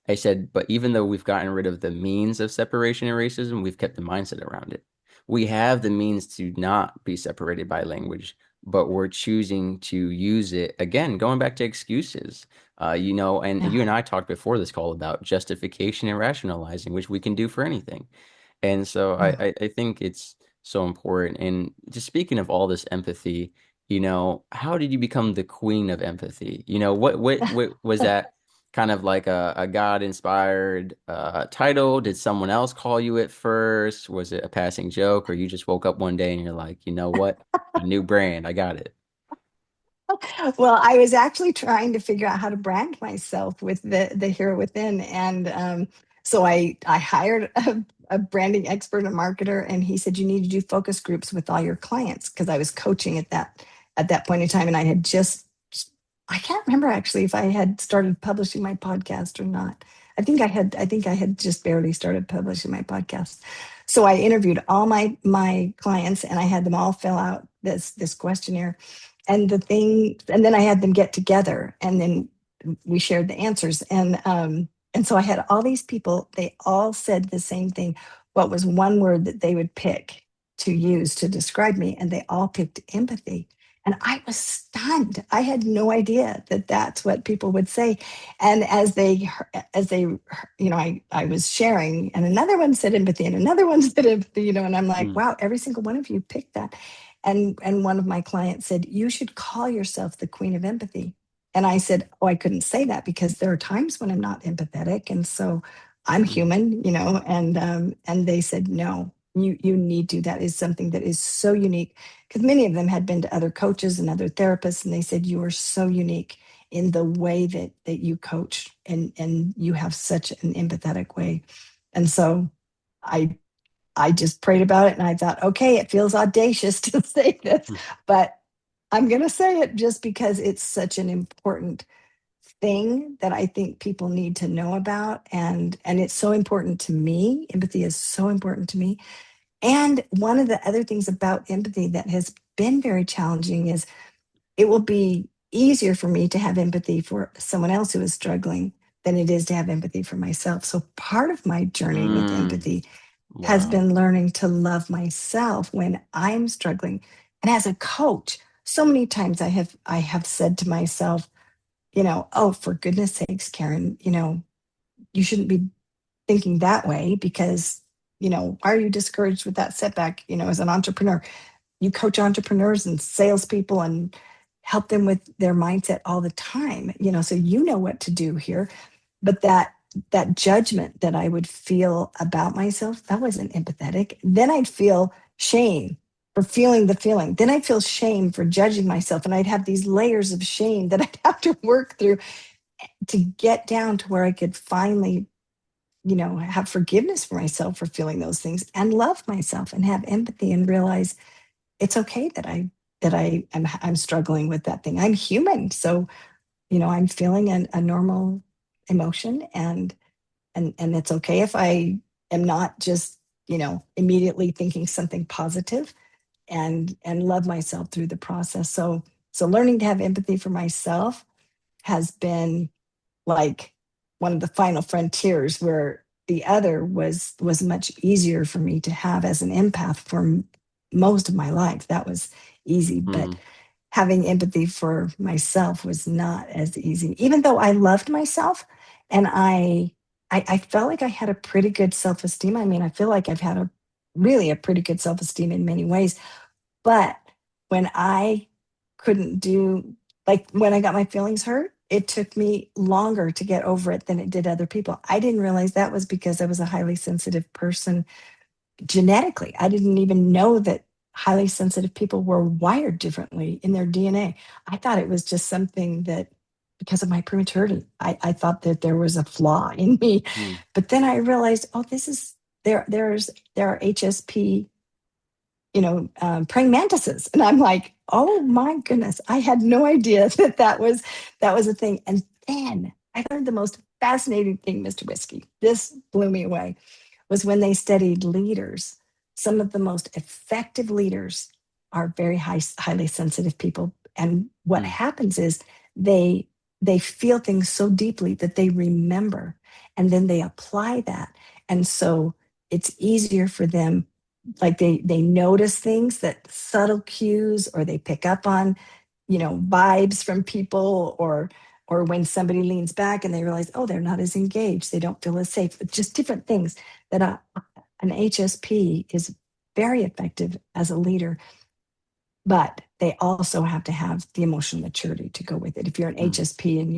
I said, but even though we've gotten rid of the means of separation and racism, we've kept the mindset around it. We have the means to not be separated by language, but we're choosing to use it again, going back to excuses. And yeah. you and I talked before this call about justification and rationalizing, which we can do for anything. And so I, Oh. I, I think it's so important. And just speaking of all this empathy, how did you become the queen of empathy? What was that kind of like a God-inspired title? Did someone else call you it first? Was it a passing joke, or you just woke up one day and you're like, you know what? A new brand, I got it. Well, I was actually trying to figure out how to brand myself with the Hero Within, and so I hired a branding expert, a marketer, and he said you need to do focus groups with all your clients because I was coaching at that point in time, and I can't remember actually if I had started publishing my podcast or not. I think I had just barely started publishing my podcast. So I interviewed all my clients and I had them all fill out this questionnaire. And then I had them get together and then we shared the answers. And so I had all these people, they all said the same thing. What was one word that they would pick to use to describe me? And they all picked empathy. And I was stunned. I had no idea that that's what people would say. And I was sharing, and another one said empathy, and another one said empathy, and I'm like, Mm. wow, every single one of you picked that. And one of my clients said, you should call yourself the queen of empathy. And I said, oh, I couldn't say that because there are times when I'm not empathetic. And so I'm Mm, human, and they said, no, you need to. That is something that is so unique. Because many of them had been to other coaches and other therapists, and they said, you are so unique in the way that you coach, and you have such an empathetic way. And so I I just prayed about it and I thought, okay, it feels audacious to say this, mm, but I'm going to say it just because it's such an important thing that I think people need to know about, and it's so important to me. Empathy is so important to me. And one of the other things about empathy that has been very challenging is it will be easier for me to have empathy for someone else who is struggling than it is to have empathy for myself. So part of my journey with mm, empathy has wow. been learning to love myself when I'm struggling. And as a coach, so many times I have said to myself, oh, for goodness sakes, Karen, you shouldn't be thinking that way because, why are you discouraged with that setback, as an entrepreneur? You coach entrepreneurs and salespeople and help them with their mindset all the time, so you know what to do here. But that judgment that I would feel about myself, that wasn't empathetic. Then I'd feel shame for feeling the feeling. Then I'd feel shame for judging myself. And I'd have these layers of shame that I'd have to work through to get down to where I could finally, have forgiveness for myself for feeling those things and love myself and have empathy and realize it's okay that I'm struggling with that thing. I'm human. So, I'm feeling a normal emotion, and it's okay if I am not just, immediately thinking something positive, and love myself through the process. So learning to have empathy for myself has been like one of the final frontiers, where the other was much easier for me to have as an empath for most of my life. That was easy, but Mm, having empathy for myself was not as easy, even though I loved myself. And I felt like I had a pretty good self-esteem. I mean, I feel like I've had a pretty good self-esteem in many ways. But when I couldn't do, like when I got my feelings hurt, it took me longer to get over it than it did other people. I didn't realize that was because I was a highly sensitive person genetically. I didn't even know that highly sensitive people were wired differently in their DNA. I thought it was just something that, because of my prematurity, I thought that there was a flaw in me. mm, But then I realized, oh, this is there are HSP, praying mantises. And I'm like, oh my goodness, I had no idea that was a thing. And then I learned the most fascinating thing, Mr. Whiskey. This blew me away. Was when they studied leaders. Some of the most effective leaders are very highly sensitive people. And what mm, happens is they feel things so deeply that they remember, and then they apply that. And so it's easier for them, like they notice things, that subtle cues, or they pick up on, vibes from people, or when somebody leans back and they realize, oh, they're not as engaged, they don't feel as safe, just different things that an HSP is very effective as a leader. But they also have to have the emotional maturity to go with it. If you're an mm. HSP and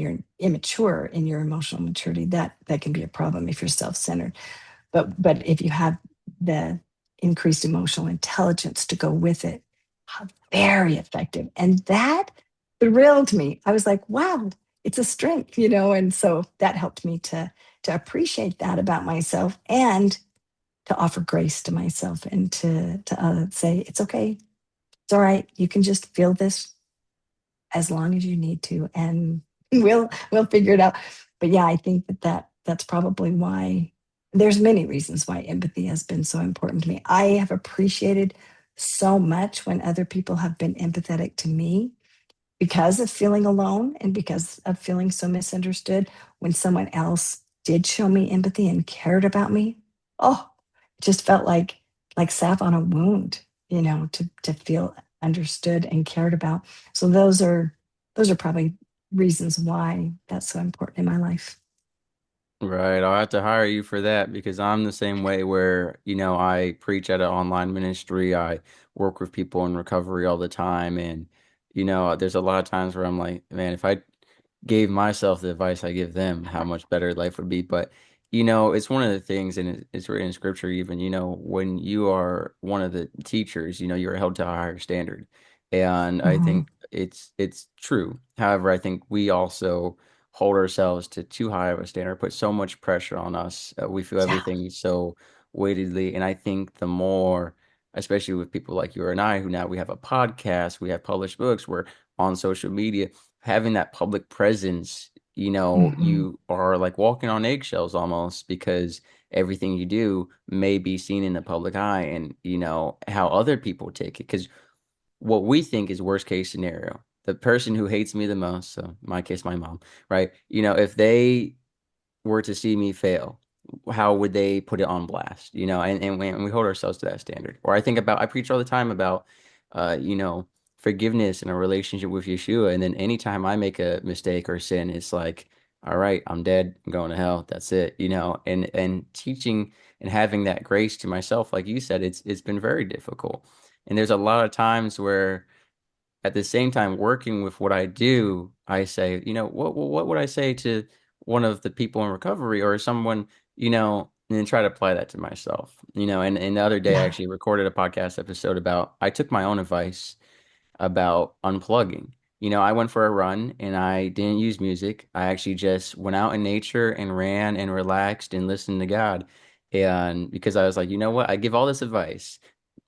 you're immature in your emotional maturity, that can be a problem if you're self-centered. But if you have the increased emotional intelligence to go with it, very effective. And that thrilled me. I was like, wow, it's a strength, and so that helped me to appreciate that about myself, and to offer grace to myself, and to say it's okay, it's all right, you can just feel this as long as you need to, and we'll figure it out. But yeah, I think that's probably why, there's many reasons why empathy has been so important to me. I have appreciated so much when other people have been empathetic to me, because of feeling alone and because of feeling so misunderstood. When someone else did show me empathy and cared about me, oh, it just felt like salve on a wound, to feel understood and cared about. So those are probably reasons why that's so important in my life. Right. I'll have to hire you for that because I'm the same way where, I preach at an online ministry. I work with people in recovery all the time. And, there's a lot of times where I'm like, man, if I gave myself the advice I give them, how much better life would be. But, it's one of the things, and it's written in scripture even, when you are one of the teachers, you're held to a higher standard. And I Mhm. think it's true. However, I think we also hold ourselves to too high of a standard, put so much pressure on us. We feel Yeah. everything so weightedly. And I think the more, especially with people like you and I, who now we have a podcast, we have published books, we're on social media, having that public presence, Mhm. you are like walking on eggshells almost because everything you do may be seen in the public eye and, how other people take it. Because what we think is worst case scenario, the person who hates me the most, so in my case, my mom, right? If they were to see me fail, how would they put it on blast? And we hold ourselves to that standard. Or I preach all the time about, uh, you know, forgiveness in a relationship with Yeshua. And then anytime I make a mistake or sin, it's like, all right, I'm dead, I'm going to hell. That's it, and teaching and having that grace to myself, like you said, it's been very difficult. And there's a lot of times where at the same time working with what I do, I say, what would I say to one of the people in recovery or someone, and then try to apply that to myself, and the other day I Yeah. actually recorded a podcast episode about, I took my own advice about unplugging. I went for a run and I didn't use music. I actually just went out in nature and ran and relaxed and listened to God. And because I was like, you know what? I give all this advice,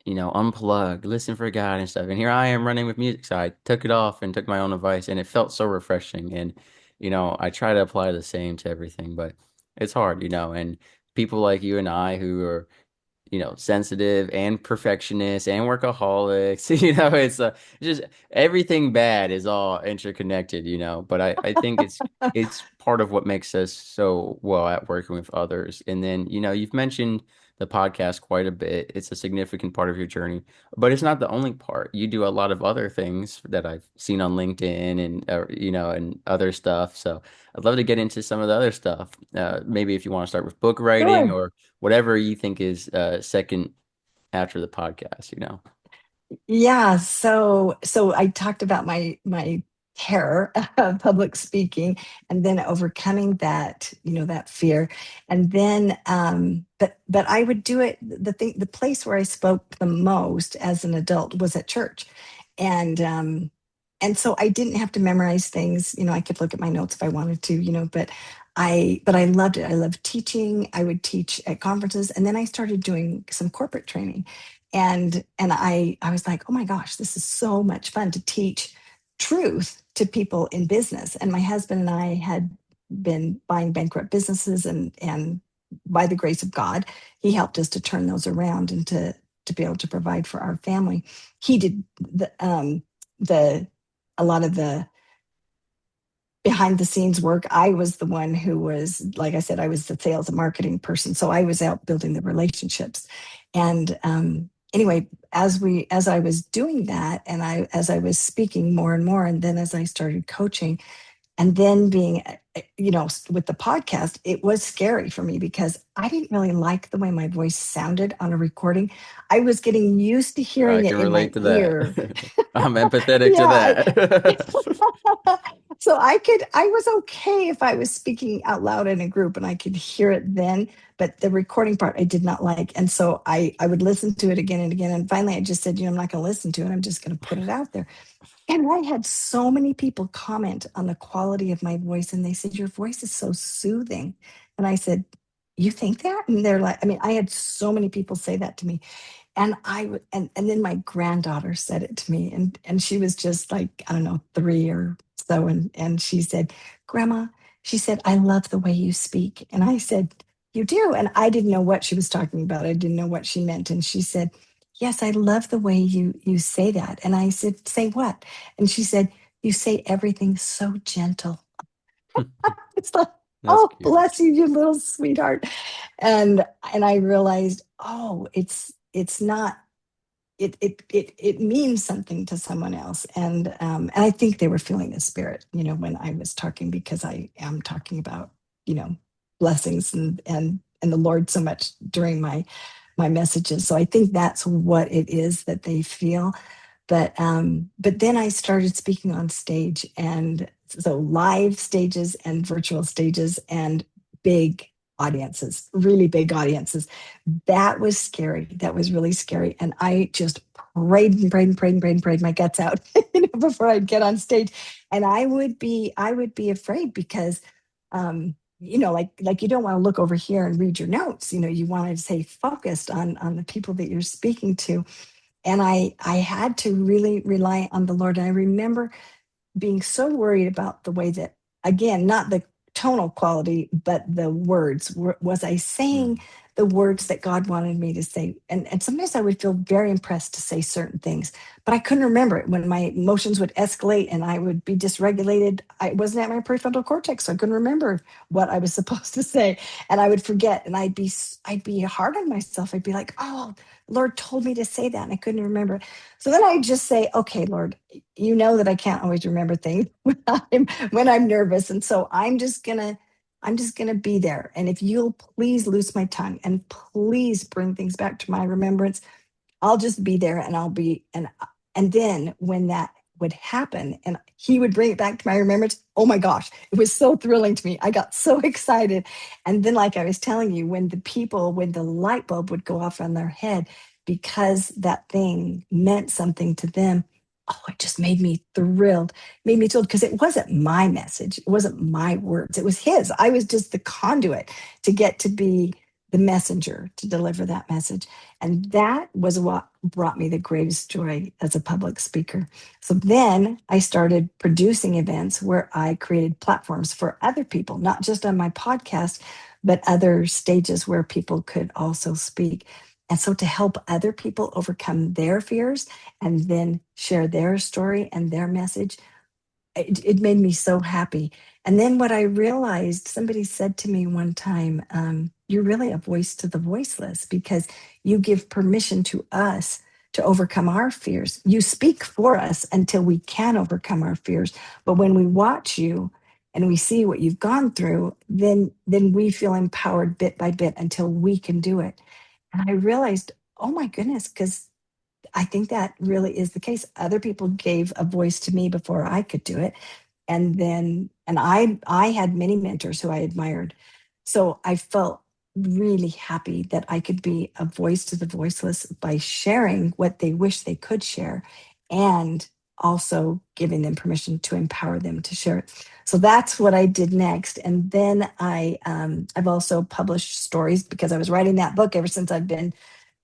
unplug, listen for God and stuff. And here I am running with music. So I took it off and took my own advice, and it felt so refreshing. And, I try to apply the same to everything, but it's hard, and people like you and I who are, sensitive and perfectionist and workaholics. It's just everything bad is all interconnected, but I think it's part of what makes us so well at working with others. And then, you've mentioned the podcast quite a bit. It's a significant part of your journey, but it's not the only part. You do a lot of other things that I've seen on LinkedIn and, and other stuff. So I'd love to get into some of the other stuff. Maybe if you want to start with book writing Sure. or whatever you think is second after the podcast. Yeah, so I talked about my terror of public speaking and then overcoming that, that fear. And then but I would do it, the place where I spoke the most as an adult was at church. And and so I didn't have to memorize things, I could look at my notes if I wanted to, but I loved it. I loved teaching. I would teach at conferences, and then I started doing some corporate training, and I was like, oh my gosh, this is so much fun to teach truth to people in business. And my husband and I had been buying bankrupt businesses, and by the grace of God, he helped us to turn those around and to be able to provide for our family. He did the a lot of the behind the scenes work. I was the one who was, like I said, I was the sales and marketing person. So I was out building the relationships. And anyway, as I was doing that, and as I was speaking more and more, and then as I started coaching, and then being, with the podcast, it was scary for me because I didn't really like the way my voice sounded on a recording. I was getting used to I hearing can it in relate my to ear. that. I'm empathetic to Yeah. that. So I was okay if I was speaking out loud in a group and I could hear it then, but the recording part I did not like. And so I would listen to it again and again. And finally I just said, I'm not going to listen to it. I'm just going to put it out there. And I had so many people comment on the quality of my voice, and they said, your voice is so soothing. And I said, you think that? And they're like, I mean, I had so many people say that to me. And and then my granddaughter said it to me, and she was just like, I don't know, 3 or so, and she said, Grandma, she said, I love the way you speak. And I said, you do? And I didn't know what she was talking about. I didn't know what she meant. And she said, yes, I love the way you say that. And I said, say what? And she said, you say everything so gentle. It's like, That's oh, cute. bless you, you little sweetheart. And I realized, oh, it's not, it means something to someone else. And I think they were feeling the spirit, when I was talking, because I am talking about, blessings and the Lord so much during my messages. So I think that's what it is that they feel. But then I started speaking on stage, and so live stages and virtual stages and big audiences, really big audiences. That was scary. That was really scary. And I just prayed and prayed and prayed and prayed and prayed my guts out, before I'd get on stage. And I would be afraid because, like you don't want to look over here and read your notes. You want to stay focused on the people that you're speaking to. And I had to really rely on the Lord. And I remember being so worried about the way that, again, not the tonal quality, but the words. Was I saying Mm. the words that God wanted me to say? And sometimes I would feel very impressed to say certain things, but I couldn't remember it. When my emotions would escalate and I would be dysregulated, I wasn't at my prefrontal cortex, so I couldn't remember what I was supposed to say, and I would forget, and I'd be hard on myself. I'd be like, "Oh, Lord told me to say that," and I couldn't remember it. So then I'd just say, "Okay, Lord, you know that I can't always remember things when I'm nervous, and so I'm just gonna be there. And if you'll please loose my tongue and please bring things back to my remembrance, I'll just be there, and and then when that would happen and he would bring it back to my remembrance, oh my gosh, it was so thrilling to me. I got so excited. And then, like I was telling you, when the light bulb would go off on their head because that thing meant something to them, oh, it just made me thrilled because it wasn't my message. It wasn't my words. It was his. I was just the conduit to get to be the messenger to deliver that message. And that was what brought me the greatest joy as a public speaker. So then I started producing events where I created platforms for other people, not just on my podcast, but other stages where people could also speak. And so to help other people overcome their fears and then share their story and their message, it made me so happy. And then what I realized, somebody said to me one time, "You're really a voice to the voiceless because you give permission to us to overcome our fears. You speak for us until we can overcome our fears. But when we watch you and we see what you've gone through, then we feel empowered bit by bit until we can do it." And I realized, oh my goodness, because I think that really is the case. Other people gave a voice to me before I could do it. And I had many mentors who I admired. So I felt really happy that I could be a voice to the voiceless by sharing what they wish they could share and also giving them permission to empower them to share it. So that's what I did next. And then I've also published stories because I was writing that book ever since I've been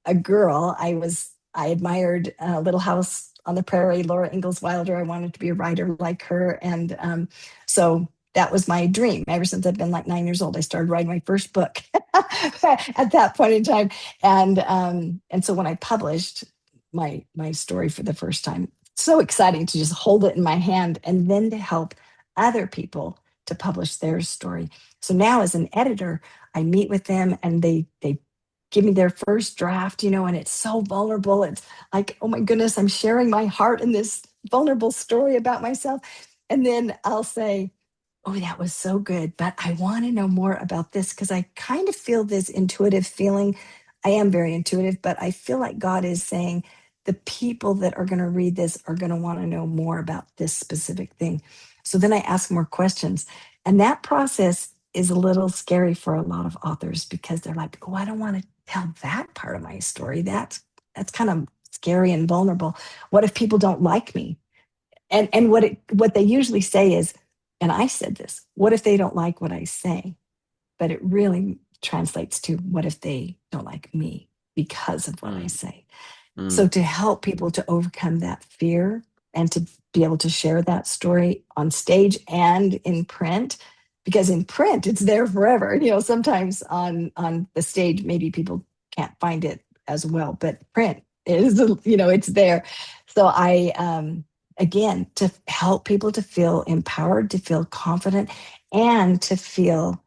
a girl. I admired Little House on the Prairie, Laura Ingalls Wilder. I wanted to be a writer like her, and so that was my dream. Ever since I've been like 9 years old, I started writing my first book at that point in time, and so when I published my story for the first time, so exciting to just hold it in my hand and then to help other people to publish their story. So now, as an editor, I meet with them and they give me their first draft, and it's so vulnerable. It's like, oh my goodness, I'm sharing my heart in this vulnerable story about myself. And then I'll say, oh, that was so good, but I want to know more about this because I kind of feel this intuitive feeling. I am very intuitive, but I feel like God is saying the people that are going to read this are going to want to know more about this specific thing. So then I ask more questions. And that process is a little scary for a lot of authors because they're like, oh, I don't want to tell that part of my story. That's kind of scary and vulnerable. What if people don't like me? And what they usually say is, and I said this, what if they don't like what I say? But it really translates to what if they don't like me because of what I Mm. say? So Mm. to help people to overcome that fear and to be able to share that story on stage and in print, because in print it's there forever. Sometimes on the stage maybe people can't find it as well, but print is it's there. So I again, to help people to feel empowered, to feel confident, and to feel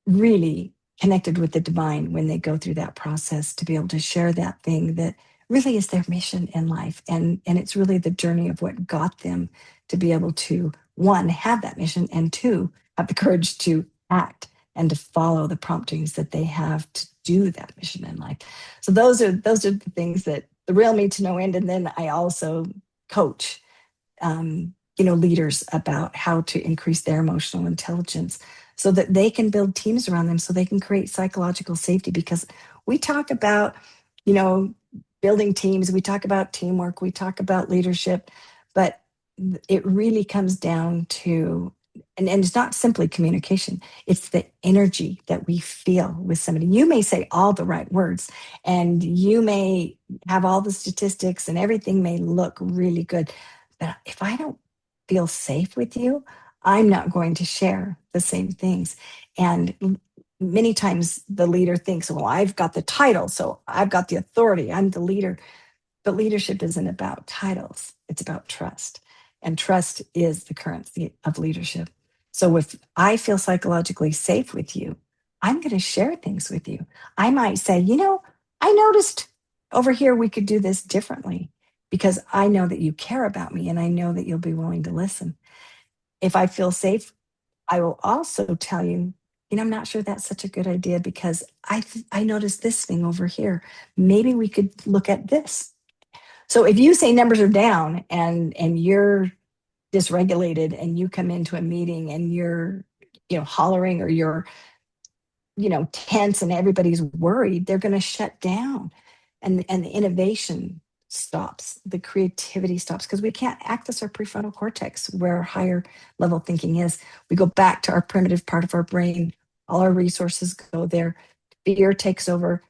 really connected with the divine when they go through that process, to be able to share that thing that really is their mission in life. And it's really the journey of what got them to be able to, one, have that mission, and two, have the courage to act and to follow the promptings that they have to do that mission in life. So those are the things the real me to no end. And then I also coach, leaders about how to increase their emotional intelligence so that they can build teams around them, so they can create psychological safety. Because we talk about, you know, building teams, we talk about teamwork, we talk about leadership, but it really comes down to, and it's not simply communication, it's the energy that we feel with somebody. You may say all the right words and you may have all the statistics and everything may look really good. But if I don't feel safe with you, I'm not going to share the same things. And many times the leader thinks, well, I've got the title, so I've got the authority, I'm the leader. But leadership isn't about titles, it's about trust. And trust is the currency of leadership. So if I feel psychologically safe with you, I'm going to share things with you. I might say, I noticed over here we could do this differently because I know that you care about me and I know that you'll be willing to listen. If I feel safe, I will also tell you, I'm not sure that's such a good idea because I noticed this thing over here. Maybe we could look at this. So if you say numbers are down and you're dysregulated and you come into a meeting and you're hollering or you're tense and everybody's worried, they're going to shut down, and the innovation stops, the creativity stops, because we can't access our prefrontal cortex where our higher level thinking is. We go back to our primitive part of our brain, all our resources go there, fear takes over,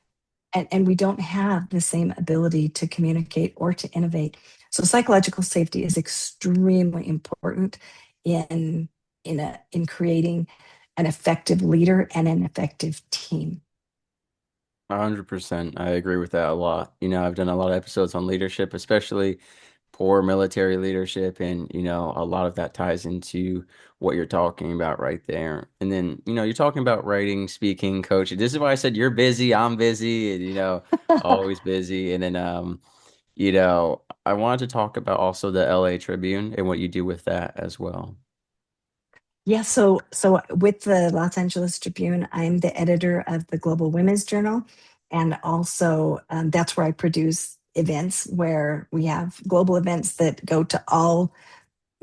and we don't have the same ability to communicate or to innovate. So psychological safety is extremely important in creating an effective leader and an effective team. 100%. I agree with that a lot. I've done a lot of episodes on leadership, especially poor military leadership, and a lot of that ties into what you're talking about right there. And then, you're talking about writing, speaking, coaching. This is why I said you're busy, I'm busy, and always busy. And then I wanted to talk about also the LA Tribune and what you do with that as well. Yeah, so with the Los Angeles Tribune, I'm the editor of the Global Women's Journal, and also that's where I produce events where we have global events that go to all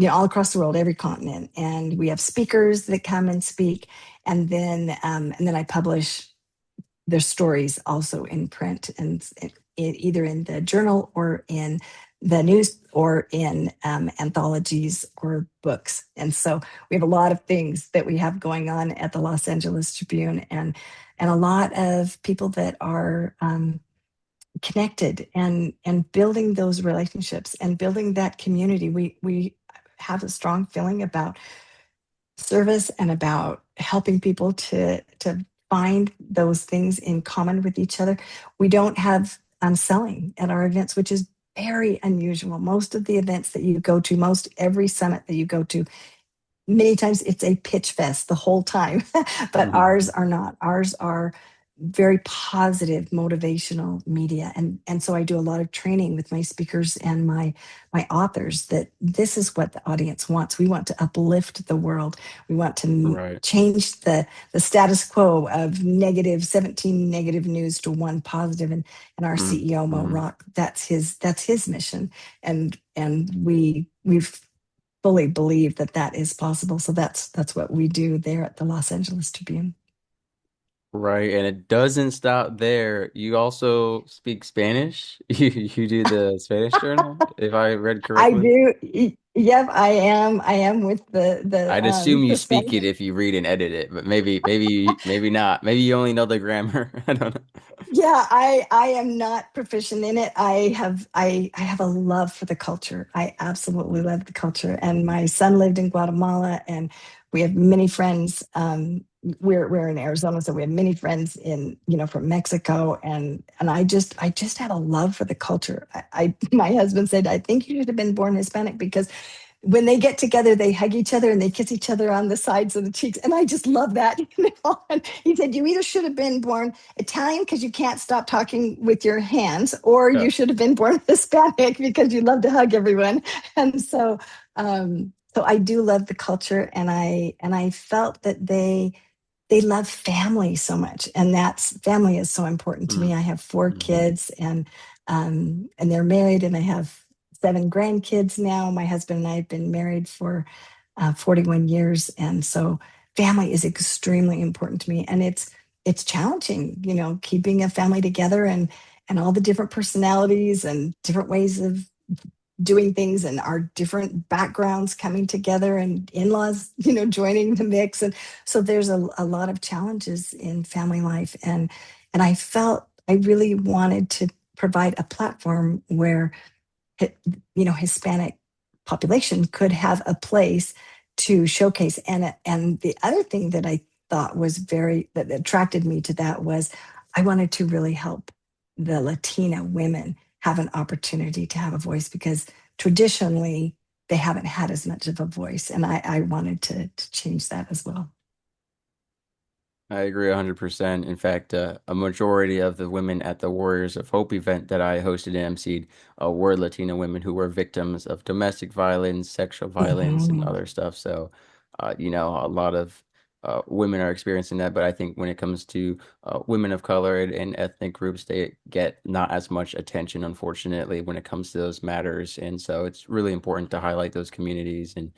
across the world, every continent, and we have speakers that come and speak, and then I publish their stories also in print and either in the journal or in the news or in anthologies or books. And so we have a lot of things that we have going on at the Los Angeles Tribune, and a lot of people that are connected and building those relationships and building that community. We have a strong feeling about service and about helping people to find those things in common with each other. We don't have selling at our events, which is very unusual. Most of the events that you go to, most every summit that you go to, many times it's a pitch fest the whole time. But ours are not. Ours are very positive motivational media, and so I do a lot of training with my speakers and my authors that this is what the audience wants. We want to uplift the world. We want to Right. change the status quo of negative 17 negative news to one positive, and our CEO Mo Mm-hmm. Rock, that's his mission, and we fully believe that that is possible. So that's what we do there at the Los Angeles Tribune. Right, and it doesn't stop there. You also speak Spanish. You do the Spanish journal, if I read I correctly. do. Yep, I am with the the I'd um assume you the speak Spanish. it if you read and edit it, but maybe not. Maybe you only know the grammar. I don't know. Yeah, I am not proficient in it. I have a love for the culture. I absolutely love the culture. And my son lived in Guatemala, and we have many friends. We're in Arizona, so we have many friends in from Mexico, and I just have a love for the culture. I my husband said I think you should have been born Hispanic because when they get together, they hug each other and they kiss each other on the sides of the cheeks. And I just love that. And he said, you either should have been born Italian because you can't stop talking with your hands, or Yeah. you should have been born Hispanic because you love to hug everyone. And so I do love the culture, and I felt that they love family so much, and that's family is so important to me. I have four Mm-hmm. kids, and And they're married, and I have 7 grandkids now. My husband and I have been married for 41 years, and so family is extremely important to me. And it's challenging, keeping a family together, and all the different personalities and different ways of doing things, and our different backgrounds coming together, and in-laws joining the mix. And so there's a lot of challenges in family life, and I felt I really wanted to provide a platform where Hispanic population could have a place to showcase. And the other thing that I thought was very that attracted me to that was I wanted to really help the Latina women have an opportunity to have a voice, because traditionally they haven't had as much of a voice, and I wanted to change that as well. I agree 100%. In fact, a majority of the women at the Warriors of Hope event that I hosted and emceed were Latina women who were victims of domestic violence, sexual violence, and Mhm. other stuff. So, a lot of women are experiencing that. But I think when it comes to women of color and ethnic groups, they get not as much attention, unfortunately, when it comes to those matters. And so it's really important to highlight those communities. And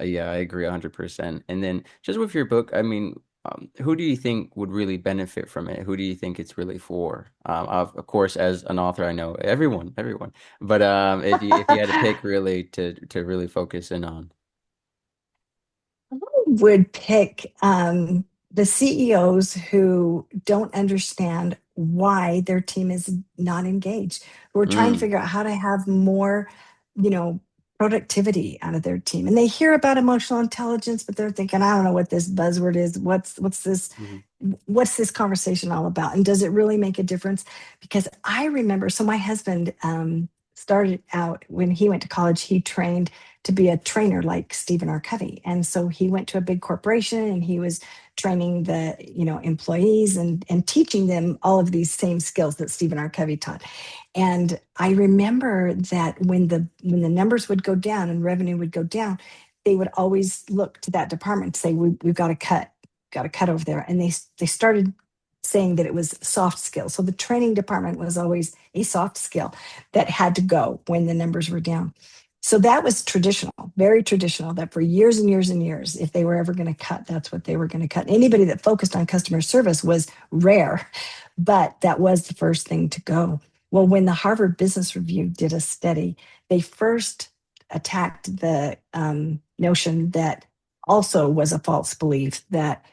yeah, I agree 100%. And then just with your book, I mean, who do you think would really benefit from it? Who do you think it's really for? Of course, as an author, I know everyone. But if you had to pick really to really focus in on. Would pick the CEOs who don't understand why their team is not engaged, who are trying to Mm, figure out how to have more, you know, productivity out of their team. And they hear about emotional intelligence, but they're thinking, I don't know what this buzzword is. mhm, What's this conversation all about? And does it really make a difference? Because I remember, so my husband started out when he went to college, he trained to be a trainer like Stephen R. Covey. And so he went to a big corporation, and he was training the employees, and teaching them all of these same skills that Stephen R. Covey taught. And I remember that when the numbers would go down and revenue would go down, they would always look to that department to say, we've got to cut over there. And they started saying that it was soft skills. So the training department was always a soft skill that had to go when the numbers were down. So that was traditional, very traditional, that for years and years and years, if they were ever going to cut, that's what they were going to cut. Anybody that focused on customer service was rare, but that was the first thing to go. Well, when the Harvard Business Review did a study, they first attacked the notion that also was a false belief that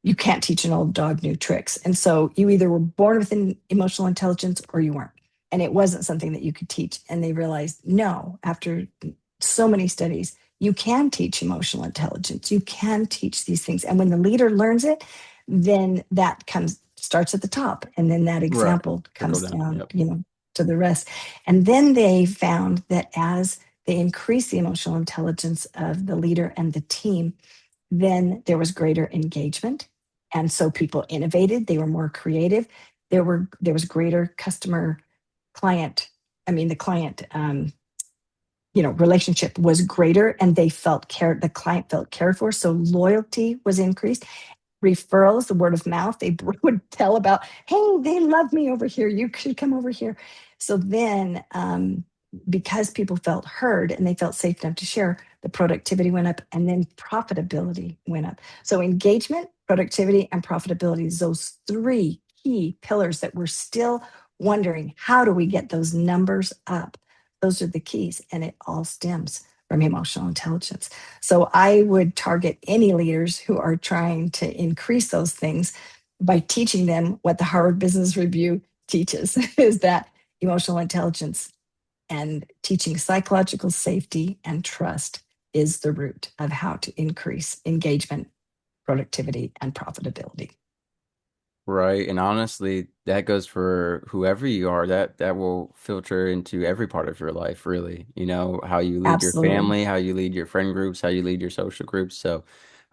you can't teach an old dog new tricks. And so you either were born with an emotional intelligence or you weren't. And it wasn't something that you could teach. And they realized, no, after so many studies, you can teach emotional intelligence. You can teach these things. And when the leader learns it, then that starts at the top. And then that right. example Trickle comes down. down, Yep. to the rest. And then they found that as they increase the emotional intelligence of the leader and the team, then there was greater engagement. And so people innovated, they were more creative. There was greater customer client, I mean the client relationship was greater, and the client felt cared for. So loyalty was increased, referrals, the word of mouth, they would tell about, hey, they love me over here. You should come over here. So then, because people felt heard and they felt safe enough to share, the productivity went up, and then profitability went up. So engagement, productivity, and profitability, those three key pillars that we're still wondering, how do we get those numbers up? Those are the keys, and it all stems from emotional intelligence. So I would target any leaders who are trying to increase those things by teaching them what the Harvard Business Review teaches is that emotional intelligence and teaching psychological safety and trust is the root of how to increase engagement, productivity, and profitability. Right. And honestly, that goes for whoever you are. That will filter into every part of your life, really. How you lead your Absolutely. family, how you lead your friend groups, how you lead your social groups. So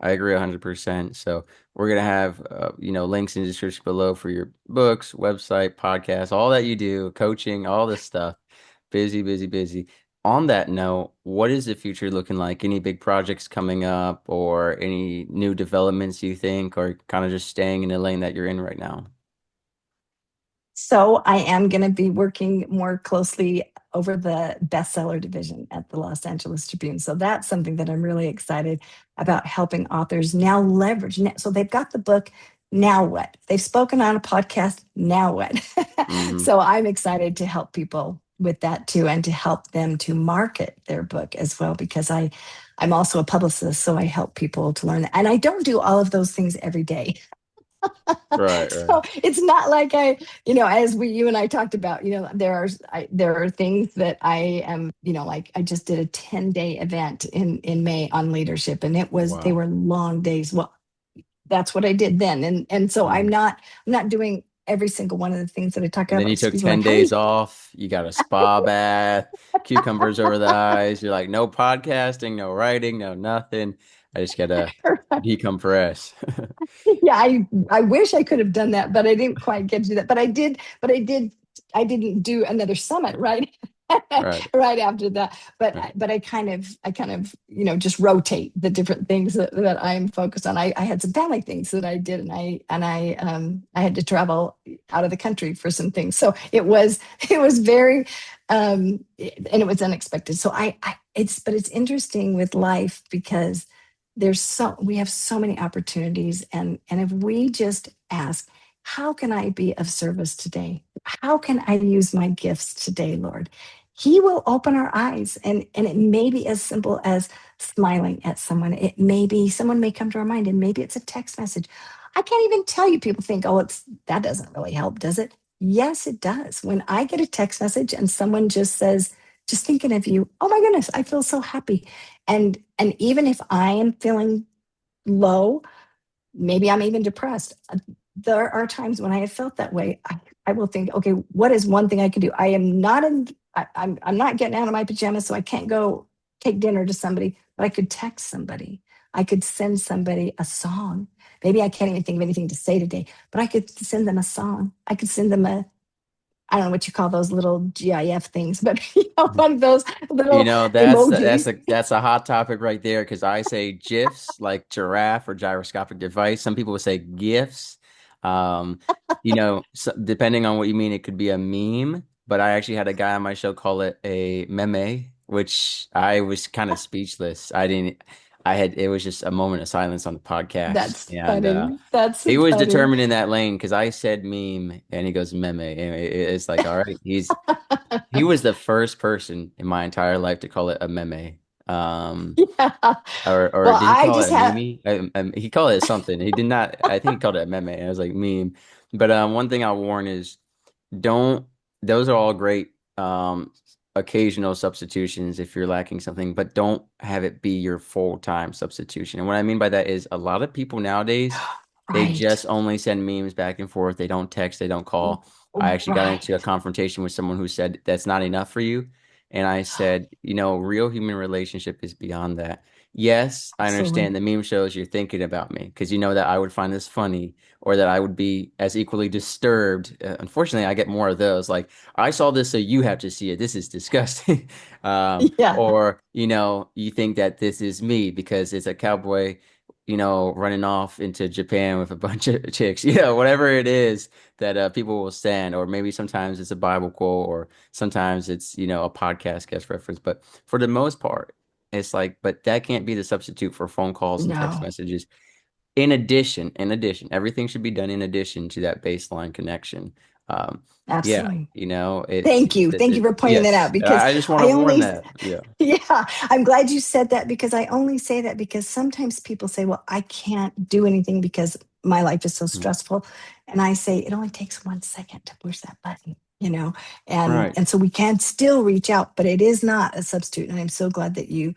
I agree 100%. So we're gonna have links in the description below for your books, website, podcast, all that you do, coaching, all this stuff. Busy, busy, busy. On that note, what is the future looking like? Any big projects coming up or any new developments you think, or kind of just staying in the lane that you're in right now? So I am going to be working more closely over the bestseller division at the Los Angeles Tribune. So that's something that I'm really excited about, helping authors now leverage. So they've got the book. Now what? They've spoken on a podcast. Now what? Hmm. So I'm excited to help people with that too, and to help them to market their book as well, because I'm also a publicist, so I help people to learn that. And I don't do all of those things every day. Right, right. So it's not like as you and I talked about, there are things that I am, like I just did a 10-day event in May on leadership, and they Wow. were long days. Well, that's what I did then. And so Mhm. I'm not doing every single one of the things that I talk And then you about. So took people are 10 like, how do days off. You got a spa bath, cucumbers over the eyes. You're like, no podcasting, no writing, no nothing. I just gotta you decompress. yeah, I wish I could have done that, but I didn't quite get to do that. I didn't do another summit right Right, right after that. But right. but I kind of just rotate the different things that I'm focused on. I had some family things that I did, and I had to travel out of the country for some things. So it was very and it was unexpected. So I it's interesting with life, because we have so many opportunities, and if we just ask, how can I be of service today? How can I use my gifts today, Lord? He will open our eyes, and it may be as simple as smiling at someone. It may be someone may come to our mind, and maybe it's a text message. I can't even tell you. People think, oh, it's that doesn't really help, does it? Yes, it does. When I get a text message and someone just says, just thinking of you, oh my goodness, I feel so happy. And even if I am feeling low, maybe I'm even depressed, there are times when I have felt that way. I will think, okay, what is one thing I can do? I am not in I'm not getting out of my pajamas, so I can't go take dinner to somebody, but I could text somebody. I could send somebody a song. Maybe I can't even think of anything to say today, but I could send them a song. I could send them a, I don't know what you call those little GIF things, but one of those You little know, emojis. that's a hot topic right there because I say GIFs like giraffe or gyroscopic device. Some people would say GIFs. Um, depending on what you mean, it could be a meme, but I actually had a guy on my show call it a meme, which I was kind of speechless. It was just a moment of silence on the podcast. That's And funny. That's he was funny. determined in that lane because I said meme and he goes meme. And it's like, all right, he was the first person in my entire life to call it a meme. Um, Yeah. or Well, did he I call it just a have, meme? He called it something. He did not. I think he called it a meme. And I was like meme. But one thing I'll warn is don't. Those are all great occasional substitutions if you're lacking something, but don't have it be your full-time substitution. And what I mean by that is a lot of people nowadays they right, just only send memes back and forth. They don't text. They don't call. I actually got into a right. confrontation with someone who said that's not enough for you. And I said, real human relationship is beyond that. Yes, I understand Absolutely. the meme shows you're thinking about me because you know that I would find this funny or that I would be as equally disturbed. Unfortunately, I get more of those. Like, I saw this, so you have to see it. This is disgusting. Yeah. Or, you think that this is me because it's a cowboy, running off into Japan with a bunch of chicks, whatever it is that people will send. Or maybe sometimes it's a Bible quote, or sometimes it's, a podcast guest reference. But for the most part, it's like, but that can't be the substitute for phone calls and text No, messages. In addition, everything should be done in addition to that baseline connection. Um, yeah, absolutely. it's Thank you. Thank you for pointing that out, yes. because I just want to I warn only, that. Yeah. yeah, I'm glad you said that, because I only say that because sometimes people say, well, I can't do anything because my life is so Mm. stressful. And I say, it only takes 1 second to push that button, Right. and so we can still reach out, but it is not a substitute. And I'm so glad that you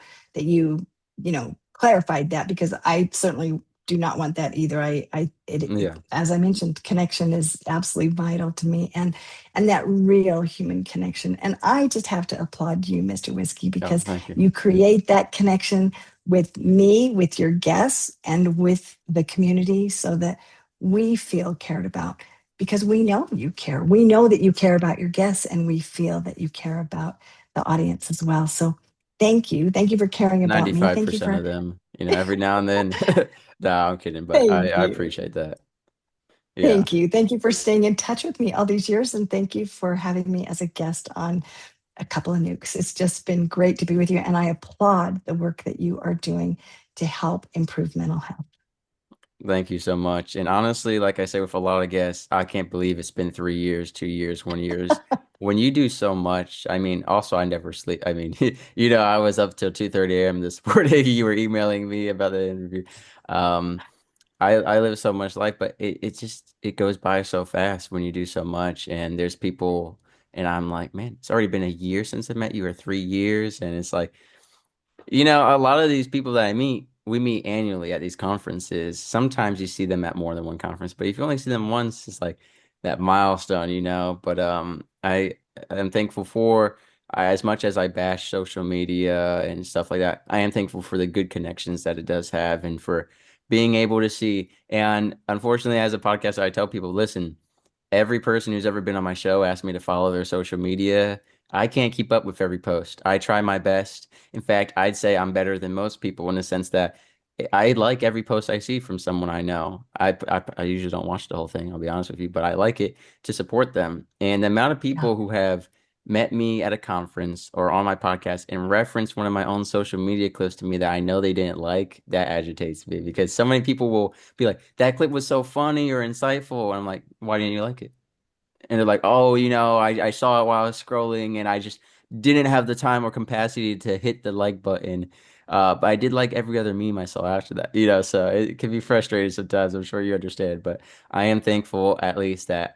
clarified that, because I certainly do not want that either. Yeah. As I mentioned, connection is absolutely vital to me, and that real human connection. And I just have to applaud you, Mr. Whiskey, Oh, because thank you. you create that connection with me, with your guests, and with the community, so that we feel cared about, because we know you care. We know that you care about your guests, and we feel that you care about the audience as well. So thank you. Thank you for caring about me. Thank you 95% for, of them, every now and then. No, I'm kidding, but I, thank I you. appreciate that. Yeah. Thank you. Thank you for staying in touch with me all these years. And thank you for having me as a guest on a couple of nukes. It's just been great to be with you. And I applaud the work that you are doing to help improve mental health. Thank you so much. And honestly, like I say with a lot of guests, I can't believe it's been 3 years, 2 years, 1 years. When you do so much, I mean, also I never sleep. I mean, I was up till 2:30 a.m. this morning. You were emailing me about the interview. Um, I live so much life, but it goes by so fast when you do so much. And there's people, and I'm like, man, it's already been a year since I met you, or 3 years, and it's like. A lot of these people that I meet, we meet annually at these conferences. Sometimes you see them at more than one conference, but if you only see them once, it's like that milestone. But I am thankful for as much as I bash social media and stuff like that, I am thankful for the good connections that it does have and for being able to see. And unfortunately, as a podcaster, I tell people, listen, every person who's ever been on my show asked me to follow their social media. I can't keep up with every post. I try my best. In fact, I'd say I'm better than most people in the sense that I like every post I see from someone I know. I usually don't watch the whole thing, I'll be honest with you, but I like it to support them. And the amount of Yeah. people who have met me at a conference or on my podcast and referenced one of my own social media clips to me that I know they didn't like, that agitates me because so many people will be like, that clip was so funny or insightful. And I'm like, why didn't you like it? And they're like, oh, I saw it while I was scrolling and I just didn't have the time or capacity to hit the like button. But I did like every other meme I saw after that, so it can be frustrating sometimes. I'm sure you understand, but I am thankful at least that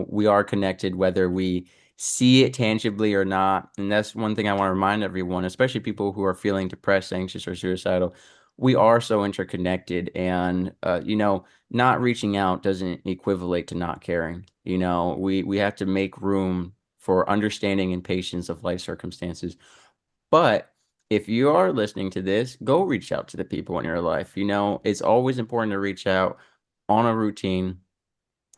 we are connected, whether we see it tangibly or not. And that's one thing I want to remind everyone, especially people who are feeling depressed, anxious, or suicidal. We are so interconnected, and not reaching out doesn't equivalent to not caring. We have to make room for understanding and patience of life circumstances. But if you are listening to this, go reach out to the people in your life. It's always important to reach out on a routine,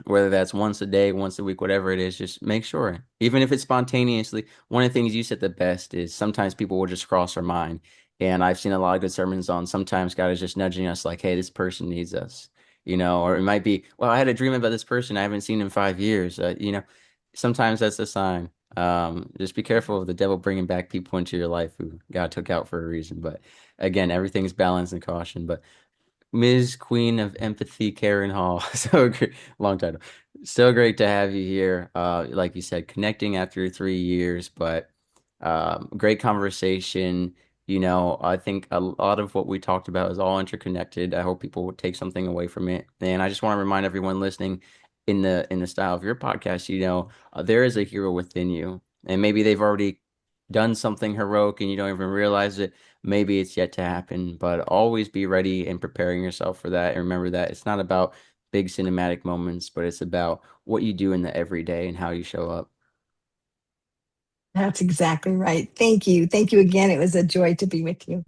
whether that's once a day, once a week, whatever it is, just make sure. Even if it's spontaneously, one of the things you said the best is sometimes people will just cross our mind. And I've seen a lot of good sermons on sometimes God is just nudging us like, hey, this person needs us, or it might be, well, I had a dream about this person I haven't seen in 5 years. Sometimes that's a sign. Just be careful of the devil bringing back people into your life who God took out for a reason. But again, everything's balance and caution. But Ms. Queen of Empathy, Karen Hall. So great, long title. So great to have you here. Like you said, connecting after 3 years, but great conversation. I think a lot of what we talked about is all interconnected. I hope people would take something away from it. And I just want to remind everyone listening in the style of your podcast, there is a hero within you. And maybe they've already done something heroic and you don't even realize it. Maybe it's yet to happen, but always be ready and preparing yourself for that. And remember that it's not about big cinematic moments, but it's about what you do in the everyday and how you show up. That's exactly right. Thank you. Thank you again. It was a joy to be with you.